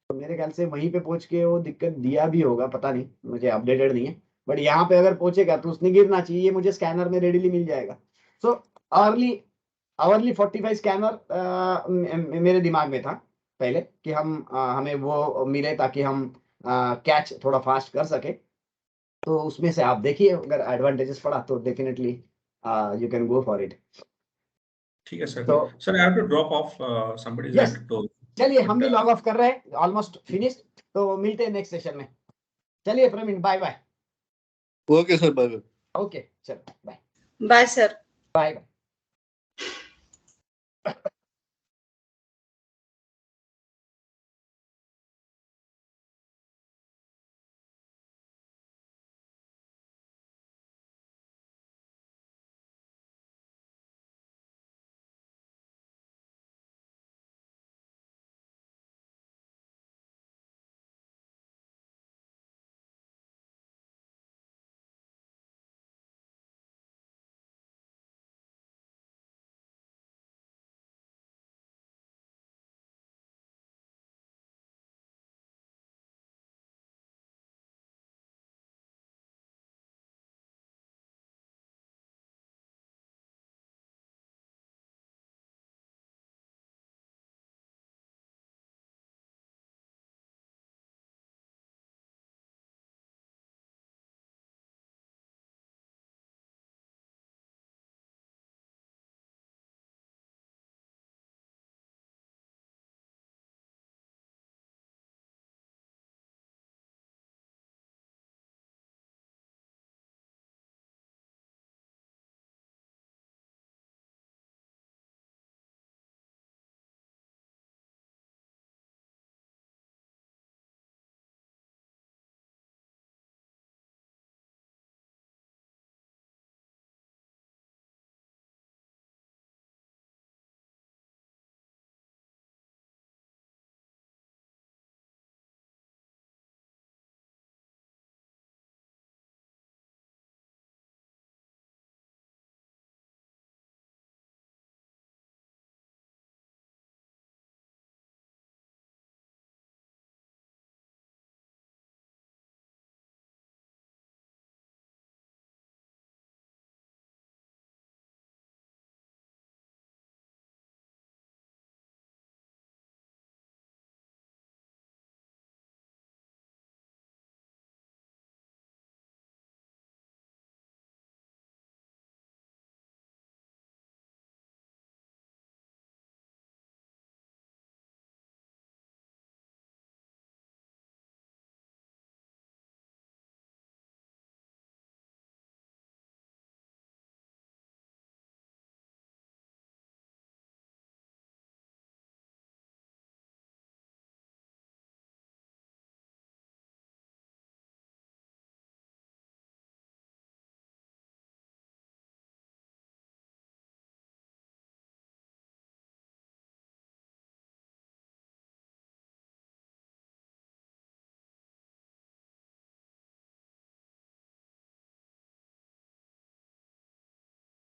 तो मेरे ख्याल से वहीं पे पहुंच के वो दिक्कत दिया भी होगा, पता नहीं, मुझे अपडेटेड नहीं है। बट यहाँ पे अगर पहुंचेगा तो उसने गिरना चाहिए, ये मुझे स्कैनर में रेडीली मिल जाएगा। सो आवरली 45 स्कैनर मेरे दिमाग में था पहले, कि हमें वो मिले ताकि हम कैच थोड़ा फास्ट कर सके। तो उसमें से आप देखिए, अगर एडवांटेजेस पड़ा तो definitely you can go for it. ठीक है सर। तो sir I have to drop off, somebody is Yes. At two. चलिए, हम भी लॉग ऑफ कर रहे हैं, ऑलमोस्ट फिनिश्ड। तो मिलते हैं नेक्स्ट सेशन में। चलिए Praveen, bye bye. Okay sir, bye bye. Okay, चलो bye bye sir. Bye bye.